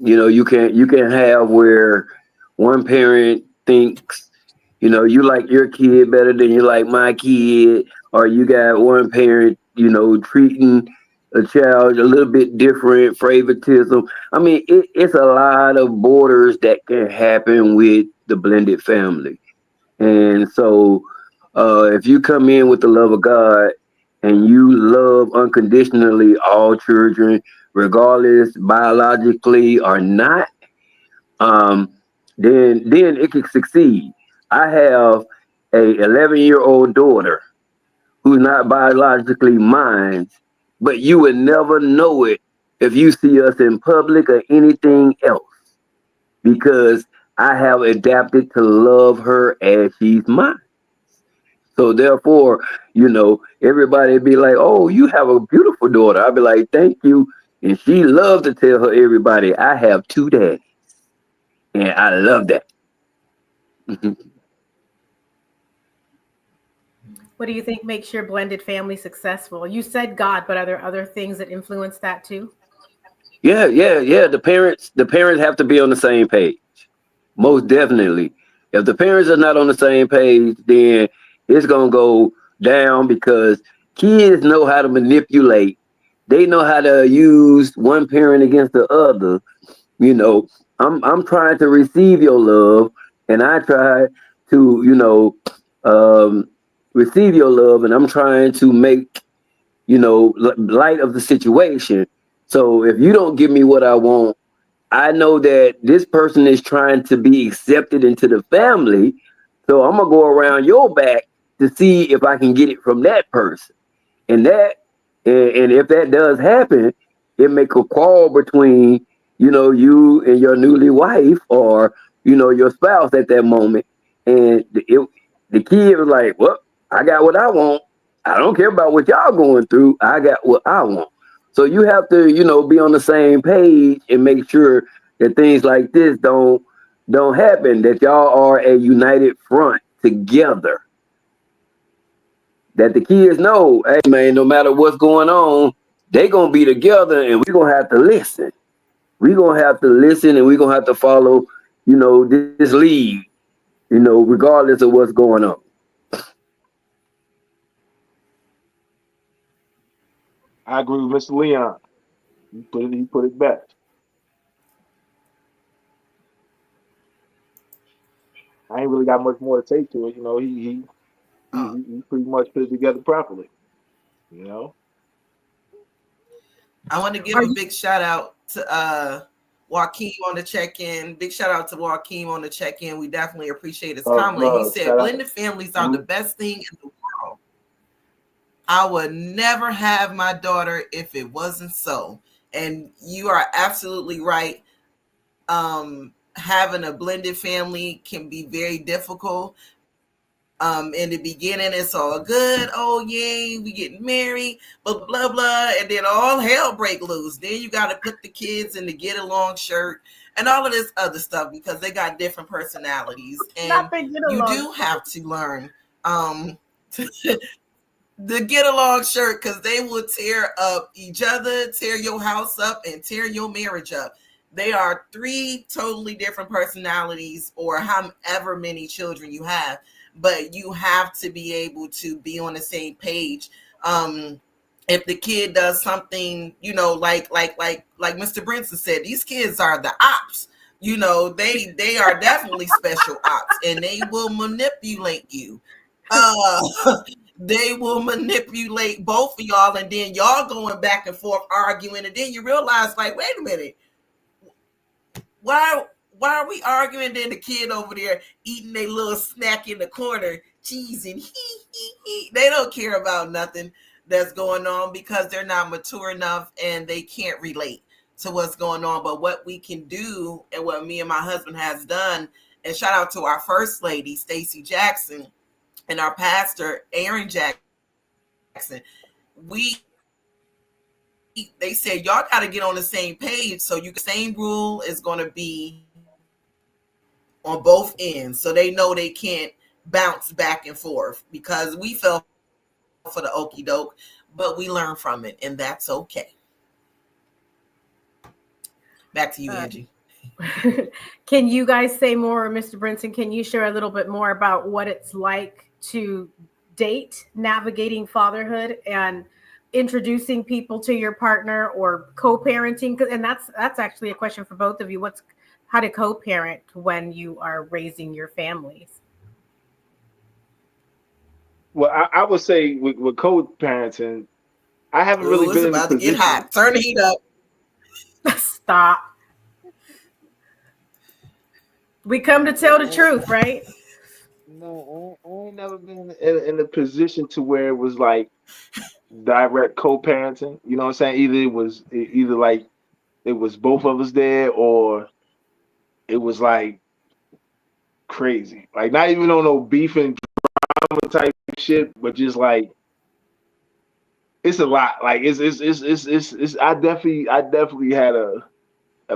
you can have where one parent thinks you like your kid better than you like my kid, or you got one parent treating a child a little bit different, favoritism. I mean, it's a lot of borders that can happen with the blended family. And so, if you come in with the love of God and you love unconditionally all children, regardless biologically or not, um, then it can succeed. I have a 11-year-old daughter who's not biologically mine, but you would never know it if you see us in public or anything else, because I have adapted to love her as she's mine. So therefore, everybody be like, "Oh, you have a beautiful daughter." I'd be like, "Thank you," and she loves to tell her everybody, "I have two daddies," and I love that. What do you think makes your blended family successful? You said God, but are there other things that influence that too? Yeah. The parents have to be on the same page. Most definitely. If the parents are not on the same page, then it's gonna go down because kids know how to manipulate. They know how to use one parent against the other. You know, I'm trying to receive your love, and I try to, um, receive your love, and I'm trying to make, light of the situation. So if you don't give me what I want, I know that this person is trying to be accepted into the family. So I'm gonna go around your back to see if I can get it from that person. And and if that does happen, it make a quarrel between, you and your newly wife, or, your spouse at that moment. And the kid was like, well, I got what I want. I don't care about what y'all going through. I got what I want. So you have to, be on the same page and make sure that things like this don't happen, that y'all are a united front together, that the kids know, hey man, no matter what's going on, they gonna be together, and we gonna have to listen. We gonna have to listen, and we gonna have to follow, this lead, regardless of what's going on. I agree with Mr. Leon. He put it best. I ain't really got much more to take to it. He pretty much put it together properly. You know. I want to give Are a you big shout out to Joaquin on the check-in. Big shout out to Joaquin on the check-in. We definitely appreciate his comment. He said Shout out. blended families are the Mhm. best thing in the world. I would never have my daughter if it wasn't so. And you are absolutely right. Having a blended family can be very difficult. In the beginning, it's all good. Oh, yay, we getting married, blah, blah, blah. And then all hell break loose. Then you got to put the kids in the get along shirt and all of this other stuff because they got different personalities. not And they get you along? do have to learn the get along shirt because they will tear up each other, tear your house up, and tear your marriage up. They are three totally different personalities, or however many children you have, but you have to be able to be on the same page. If the kid does something, like Mr. Brinson said, these kids are the ops. They are definitely special ops, and they will manipulate you. Uh, they will manipulate both of y'all, and then y'all going back and forth arguing, and then you realize, like, wait a minute, why why are we arguing? Then the kid over there eating their little snack in the corner, cheese and he. They don't care about nothing that's going on because they're not mature enough and they can't relate to what's going on. But what we can do, and what me and my husband has done, and shout out to our first lady, Stacy Jackson, and our pastor, Aaron Jackson, we they said y'all got to get on the same page so you same rule is going to be on both ends, so they know they can't bounce back and forth, because we fell for the okey doke, but we learn from it, and that's okay. Back to you, Uh, Angie. can you guys say more, Mr. Brinson? Can you share a little bit more about what it's like to date, navigating fatherhood, and introducing people to your partner, or co-parenting? And that's actually a question for both of you. What's how to co-parent when you are raising your families? Well, I would say with co-parenting, I haven't really Ooh, it's been in the about to get position. hot. Turn the heat up. Stop. We come to tell the truth, right? No, I ain't never been in a position to where it was like direct co-parenting. You know what I'm saying? Either like it was both of us there, or it was like crazy. Like not even on no beef and drama type shit, but just like it's a lot. Like it's I definitely had a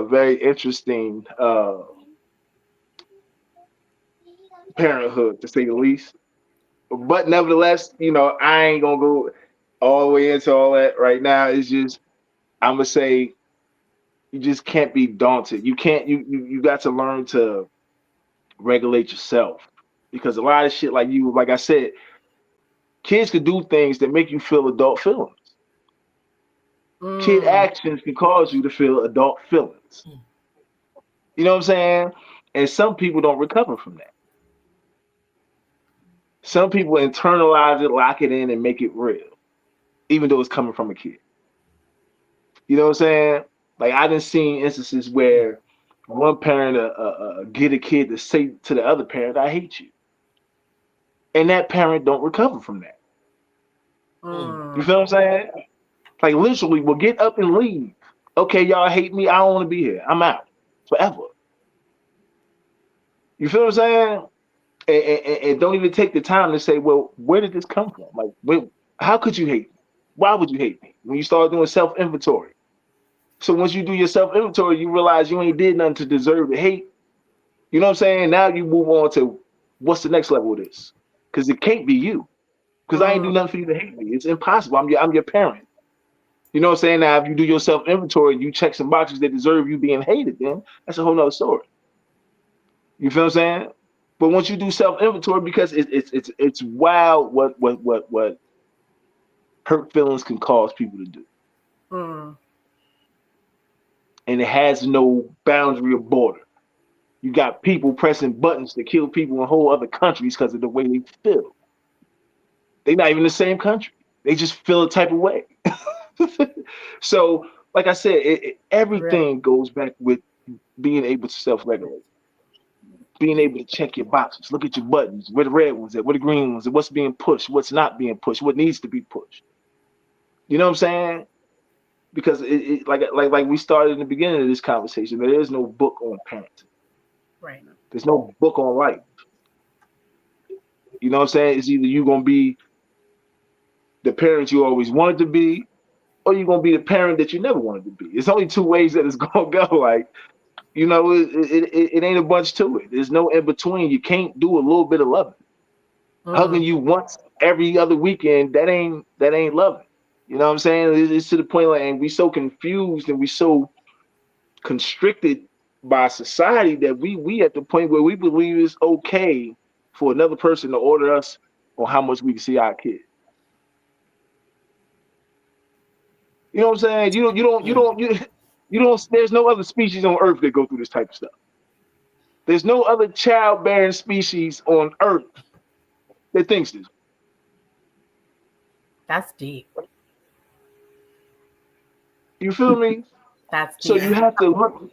very interesting parenthood, to say the least. But nevertheless, I ain't gonna go all the way into all that right now. It's just I'm gonna say you just can't be daunted. You can't you got to learn to regulate yourself because a lot of shit like I said, kids could do things that make you feel adult feelings. Kid Mm. actions can cause you to feel adult feelings. You know what I'm saying? And some people don't recover from that. Some people internalize it, lock it in, and make it real, even though it's coming from a kid. You know what I'm saying? Like I done seen instances where one parent get a kid to say to the other parent, "I hate you," and that parent don't recover from that. You Mm. feel what I'm saying? Like literally, will get up and leave. Okay, y'all hate me. I don't want to be here. I'm out forever. You feel what I'm saying? And don't even take the time to say, well, where did this come from? Like, how could you hate me? Why would you hate me? When you start doing self inventory. So once you do your self inventory, you realize you ain't did nothing to deserve the hate. You know what I'm saying? Now you move on to what's the next level of this? Because it can't be you. Because I ain't do Mm. nothing for you to hate me. It's impossible. I'm your parent. You know what I'm saying? Now, if you do your self inventory and you check some boxes that deserve you being hated, then that's a whole nother story. You feel what I'm saying? But once you do self inventory, because it's wild what hurt feelings can cause people to do, Mm. and it has no boundary or border. You got people pressing buttons to kill people in whole other countries because of the way they feel. They're not even the same country. They just feel a type of way. So, like I said, Right. everything goes back with being able to self-regulate, being able to check your boxes, look at your buttons, where the red ones at, where the green ones at, what's being pushed, what's not being pushed, what needs to be pushed. You know what I'm saying? Because like we started in the beginning of this conversation, there is no book on parenting. Right. There's no book on life. You know what I'm saying? It's either you're gonna be the parent you always wanted to be, or you're gonna be the parent that you never wanted to be. It's only two ways that it's gonna go. Like, it ain't a bunch to it. There's no in between. You can't do a little bit of loving. Hugging Mm. you once every other weekend, that ain't loving. You know what I'm saying? It's to the point like, and we so confused and we so constricted by society that we at the point where we believe it's okay for another person to order us on how much we can see our kid. You know what I'm saying? You don't. There's no other species on Earth that go through this type of stuff. There's no other childbearing species on Earth that thinks this. That's deep. You feel me? That's So deep. you have to look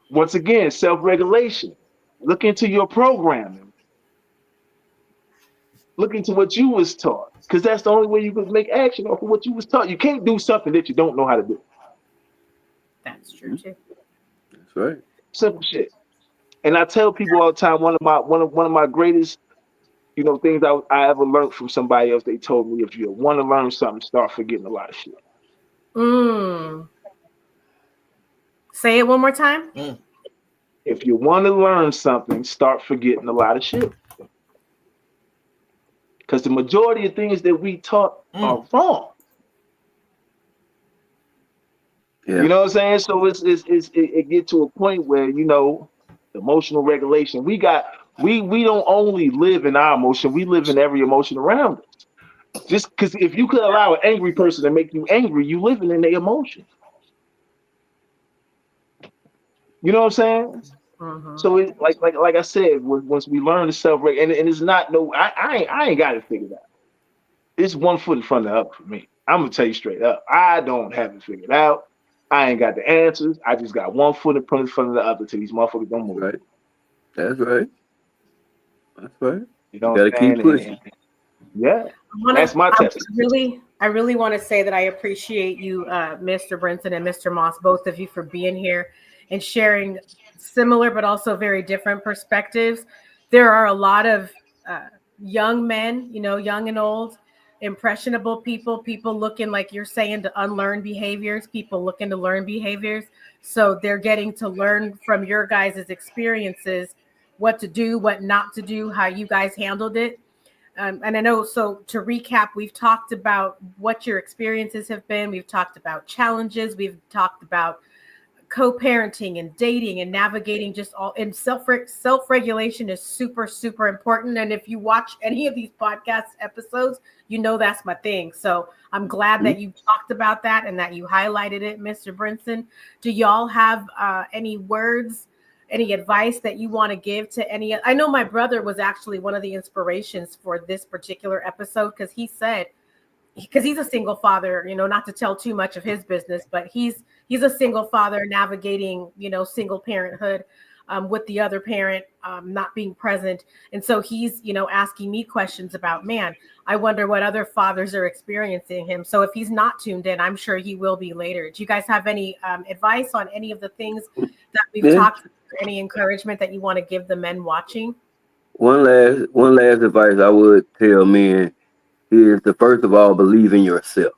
once again, self-regulation. Look into your programming. Look into what you was taught, because that's the only way you could make action off of what you was taught. You can't do something that you don't know how to do. That's true too. That's right. Simple shit. And I tell people all the time, one of my greatest, things I ever learned from somebody else. They told me, if you want to learn something, start forgetting a lot of shit. Mm. Say it one more time. If you want to learn something, start forgetting a lot of shit. Because the majority of things that we taught are wrong. Yeah. You know what I'm saying? So it get to a point where emotional regulation. We don't only live in our emotion. We live in every emotion around us. Just because if you could allow an angry person to make you angry, you living in their emotion. You know what I'm saying? Mm-hmm. So it like I said, once we learn to self-regulate, and it's not no, I ain't got it figured out. It's one foot in front of the other for me. I'm gonna tell you straight up. I don't have it figured out. I ain't got the answers. I just got one foot in front of the other till these motherfuckers don't That's move. right. That's right. That's right. You You know got what to I'm keep saying? pushing. Yeah, I want that's to. my test. I really want to say that I appreciate you, Mr. Brinson and Mr. Moss, both of you, for being here and sharing similar but also very different perspectives. There are a lot of young men, young and old, impressionable people looking, like you're saying, to unlearn behaviors, people looking to learn behaviors. So they're getting to learn from your guys' experiences what to do, what not to do, how you guys handled it. And I know, so to recap, we've talked about what your experiences have been. We've talked about challenges. We've talked about co-parenting and dating and navigating just all, and self-regulation is super, super important. And if you watch any of these podcast episodes, you know that's my thing. So I'm glad that you talked about that and that you highlighted it, Mr. Brinson. Do y'all have any words, any advice that you want to give to any? I know my brother was actually one of the inspirations for this particular episode, because he said, because he's a single father, you know, not to tell too much of his business, but he's a single father navigating, you know, single parenthood, with the other parent not being present. And so he's, you know, asking me questions about, man, I wonder what other fathers are experiencing him. So if he's not tuned in, I'm sure he will be later. Do you guys have any advice on any of the things that we've talked about, any encouragement that you want to give the men watching? One last advice I would tell men is to first of all believe in yourself.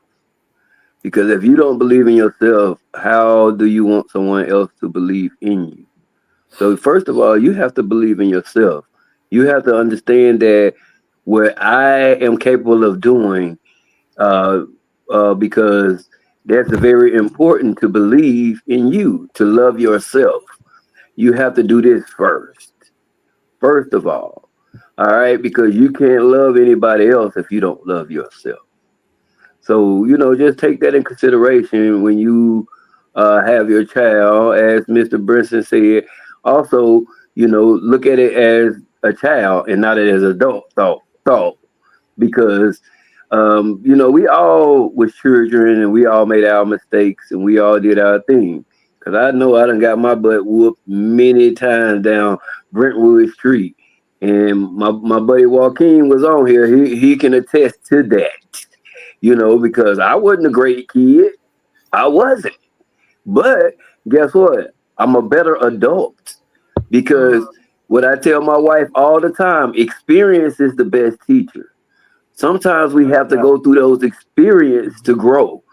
Because if you don't believe in yourself, how do you want someone else to believe in you? So first of all, you have to believe in yourself. You have to understand that what I am capable of doing, uh, because that's very important to believe in you, to love yourself. You have to do this first of all right? Because you can't love anybody else if you don't love yourself. So, just take that in consideration when you have your child, as Mr. Brinson said. Also, look at it as a child and not as adult thought. Because, we all was children and we all made our mistakes and we all did our thing. Because I know I done got my butt whooped many times down Brentwood Street. And my buddy Joaquin was on here. He can attest to that, because I wasn't a great kid. I wasn't. But guess what? I'm a better adult because what I tell my wife all the time, experience is the best teacher. Sometimes we have to go through those experiences to grow,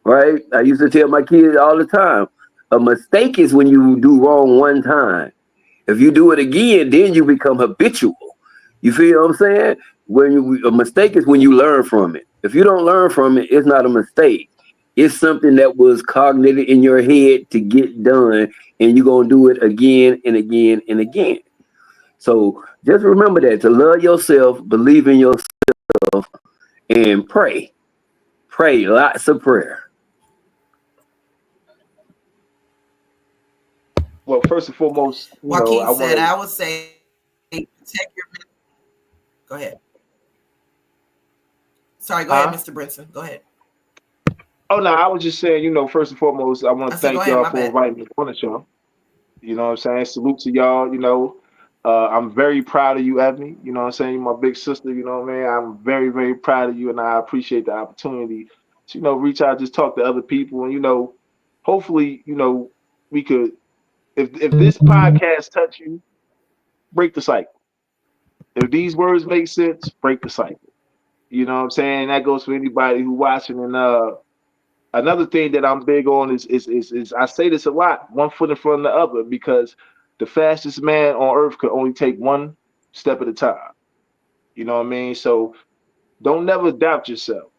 right? I used to tell my kids all the time, a mistake is when you do wrong one time. If you do it again, then you become habitual. You feel what I'm saying? A mistake is when you learn from it. If you don't learn from it, it's not a mistake. It's something that was cognitive in your head to get done, and you're going to do it again and again and again. So just remember that, to love yourself, believe in yourself, and pray. Pray lots of prayer. Well, first and foremost, Joaquin I said, want to. I would say protect your. Go ahead. Sorry, go ahead, Huh? Mr. Brinson. Go ahead. Oh no, I was just saying, first and foremost, I want I to said, go thank ahead. y'all My for bad. inviting me on the show. You know what I'm saying? Salute to y'all. I'm very proud of you, Ebony. You know what I'm saying? You're my big sister. You know what I mean? I'm very, very proud of you, and I appreciate the opportunity to, reach out, just talk to other people, and hopefully, we could. If this podcast touch you, break the cycle. If these words make sense, break the cycle. You know what I'm saying? That goes for anybody who watching. And another thing that I'm big on is I say this a lot, one foot in front of the other, because the fastest man on earth could only take one step at a time. You know what I mean? So don't never doubt yourself.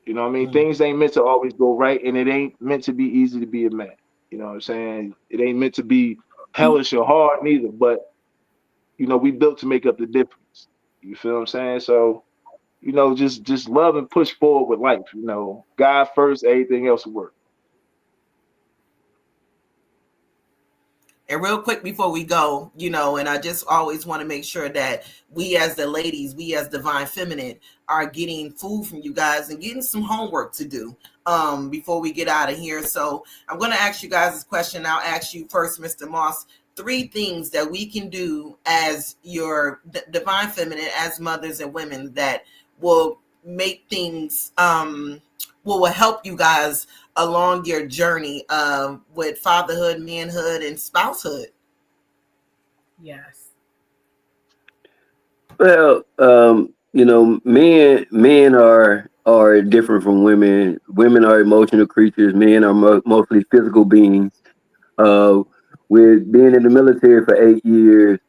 You know what I mean? Things ain't meant to always go right, and it ain't meant to be easy to be a man. You know what I'm saying? It ain't meant to be hellish or hard neither, but we built to make up the difference. You feel what I'm saying? So, just love and push forward with life. God first, everything else will work. And real quick before we go, and I just always want to make sure that we as the ladies, we as divine feminine are getting food from you guys and getting some homework to do before we get out of here. So I'm going to ask you guys this question. I'll ask you first, Mr. Moss, 3 things that we can do as your divine feminine, as mothers and women, that will make things, will help you guys along your journey with fatherhood, manhood, and spousehood. Yes. Well, men are different from women. Women are emotional creatures. Men are mostly physical beings. Uh, with being in the military for 8 years,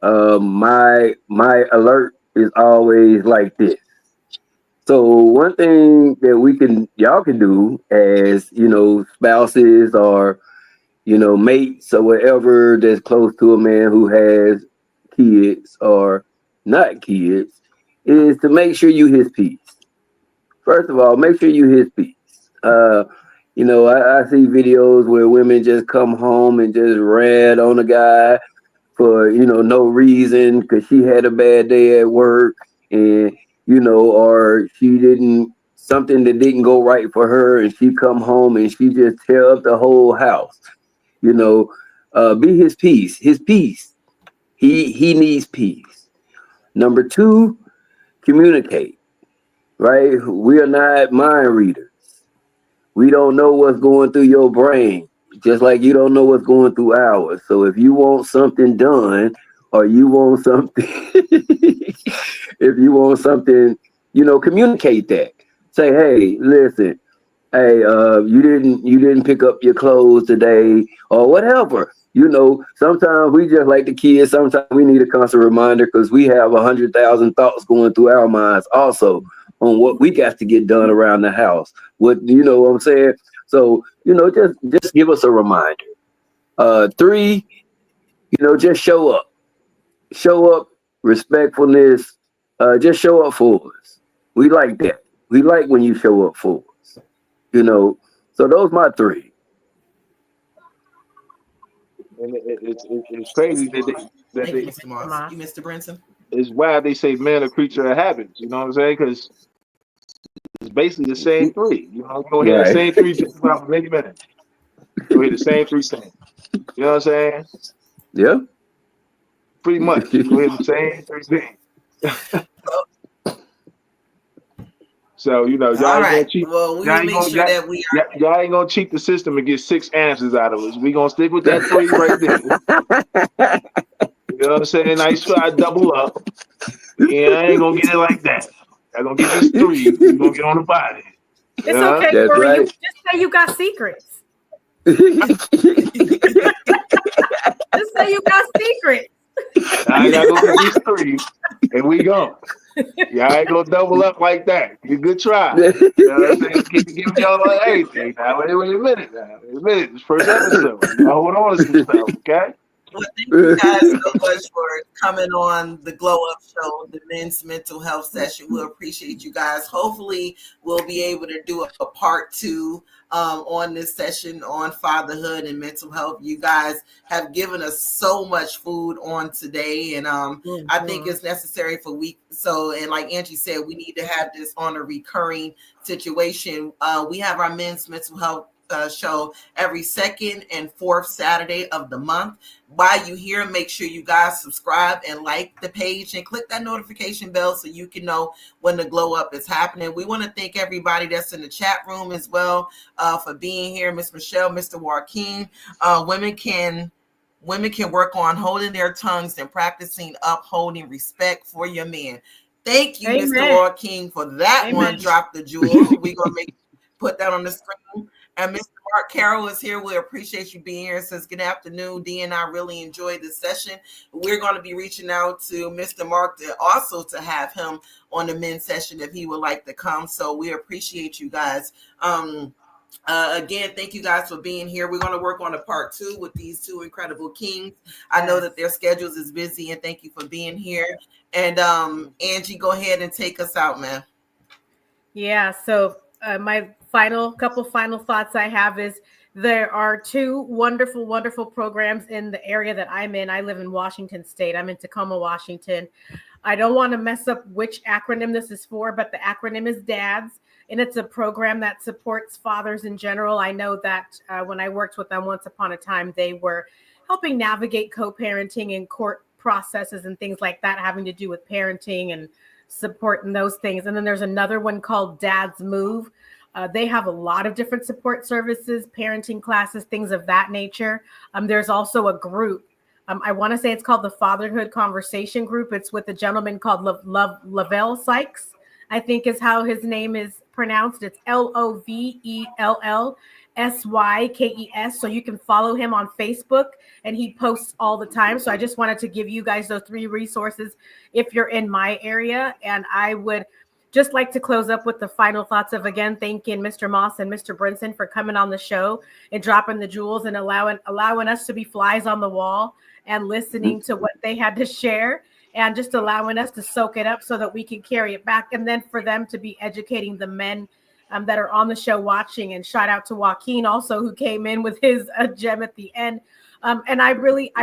my alert is always like this. So one thing that y'all can do as, spouses or, mates or whatever that's close to a man who has kids or not kids is to make sure you his peace. First of all, make sure you his peace. I see videos where women just come home and just rant on a guy for no reason because she had a bad day at work, and or she didn't something that didn't go right for her, and she come home and she just tear up the whole house. you know be his peace. He needs peace. Number two, communicate. Right, we are not mind readers. We don't know what's going through your brain, just like you don't know what's going through ours. So if you want something done, or you want something, if you want something, communicate that. Say, hey, listen, hey, you didn't pick up your clothes today, or whatever. Sometimes we just like the kids. Sometimes we need a constant reminder because we have 100,000 thoughts going through our minds also on what we got to get done around the house. What I'm saying? So, just give us a reminder. Three, just show up. Show up, respectfulness. Just show up for us. We like that. We like when you show up for us. So those my three. And it's crazy that Thank you, Mr. Moss. Moss. You, Mr. Brinson. it's why they say men are creature of habits. You know what I'm saying? Because it's basically the same three. You go hear the Right. same three just about many minutes. You hear the same three things. You know what I'm saying? Yeah. Pretty much. You go hear the same three things. So y'all All ain't gonna right. cheat. Well, we Y'all will ain't make gonna sure y'all, that we are. y'all ain't gonna cheat the system and get 6 answers out of us. We gonna stick with that three right there. You know what I'm saying? Nice try, double up. Yeah, I ain't gonna get it like that. I'm gonna get this three. We gonna get on the body. It's Yeah. okay, That's Corie. You right. just say you got secrets. Just say you got secrets. I gotta go get these three, and we go. Yeah, I ain't gonna double up like that. You good try. You know what I'm saying? Keep giving y'all like anything. Now, wait a minute. Now, wait a minute. This first episode. Y'all hold on to some stuff, okay? Well, thank you guys so much for coming on the Glow Up Show, the men's mental health session. We'll appreciate you guys. Hopefully, we'll be able to do a part two on this session on fatherhood and mental health. You guys have given us so much food on today, and I think it's necessary for and like Angie said, we need to have this on a recurring situation. We have our men's mental health show every second and fourth Saturday of the month. While you here, make sure you guys subscribe and like the page and click that notification bell so you can know when the glow up is happening. We want to thank everybody that's in the chat room as well for being here. Miss Michelle, Mr. Joaquin. Women can work on holding their tongues and practicing upholding respect for your men. Thank you, Amen. Mr. Joaquin, for that Amen. one. Drop the jewel. We're gonna put that on the screen. And Mr. Mark Carroll is here. We appreciate you being here. Since good afternoon, Dee and I really enjoyed this session. We're going to be reaching out to Mr. Mark to have him on the men's session if he would like to come. So we appreciate you guys. Again, thank you guys for being here. We're going to work on a part two with these two incredible kings. I know that their schedules is busy, and thank you for being here. And Angie, go ahead and take us out, man. Yeah. So my couple final thoughts I have is there are two wonderful, wonderful programs in the area that I'm in. I live in Washington State. I'm in Tacoma, Washington. I don't want to mess up which acronym this is for, but the acronym is DADS, and it's a program that supports fathers in general. I know that when I worked with them once upon a time, they were helping navigate co-parenting and court processes and things like that, having to do with parenting and support and those things. And then there's another one called Dad's Move. They have a lot of different support services, parenting classes, things of that nature. There's also a group. I want to say it's called the Fatherhood Conversation Group. It's with a gentleman called Lavelle Sykes, I think is how his name is pronounced. It's Lovell. SYKES. So you can follow him on Facebook, and he posts all the time. So I just wanted to give you guys those 3 resources if you're in my area. And I would just like to close up with the final thoughts of, again, thanking Mr. Moss and Mr. Brinson for coming on the show and dropping the jewels and allowing us to be flies on the wall and listening to what they had to share, and just allowing us to soak it up so that we can carry it back. And then for them to be educating the men that are on the show watching. And shout out to Joaquin also, who came in with his gem at the end. And I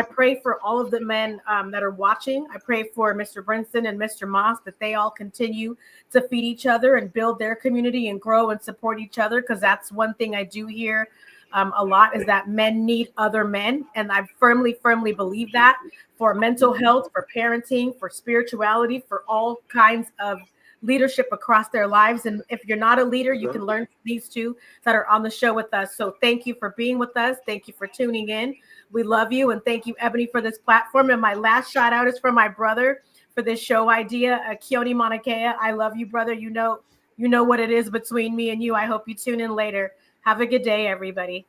pray for all of the men that are watching. I pray for Mr. Brinson and Mr. Moss, that they all continue to feed each other and build their community and grow and support each other. Because that's one thing I do hear a lot, is that men need other men. And I firmly believe that, for mental health, for parenting, for spirituality, for all kinds of leadership across their lives. And if you're not a leader, you can learn from these 2 that are on the show with us. So thank you for being with us. Thank you for tuning in. We love you. And thank you, Ebony, for this platform. And my last shout out is for my brother for this show idea, Keone Monakea. I love you, brother. You know what it is between me and you. I hope you tune in later. Have a good day, everybody.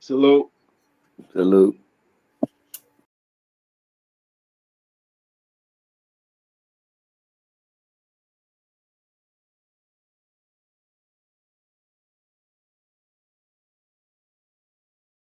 Salute. Salute.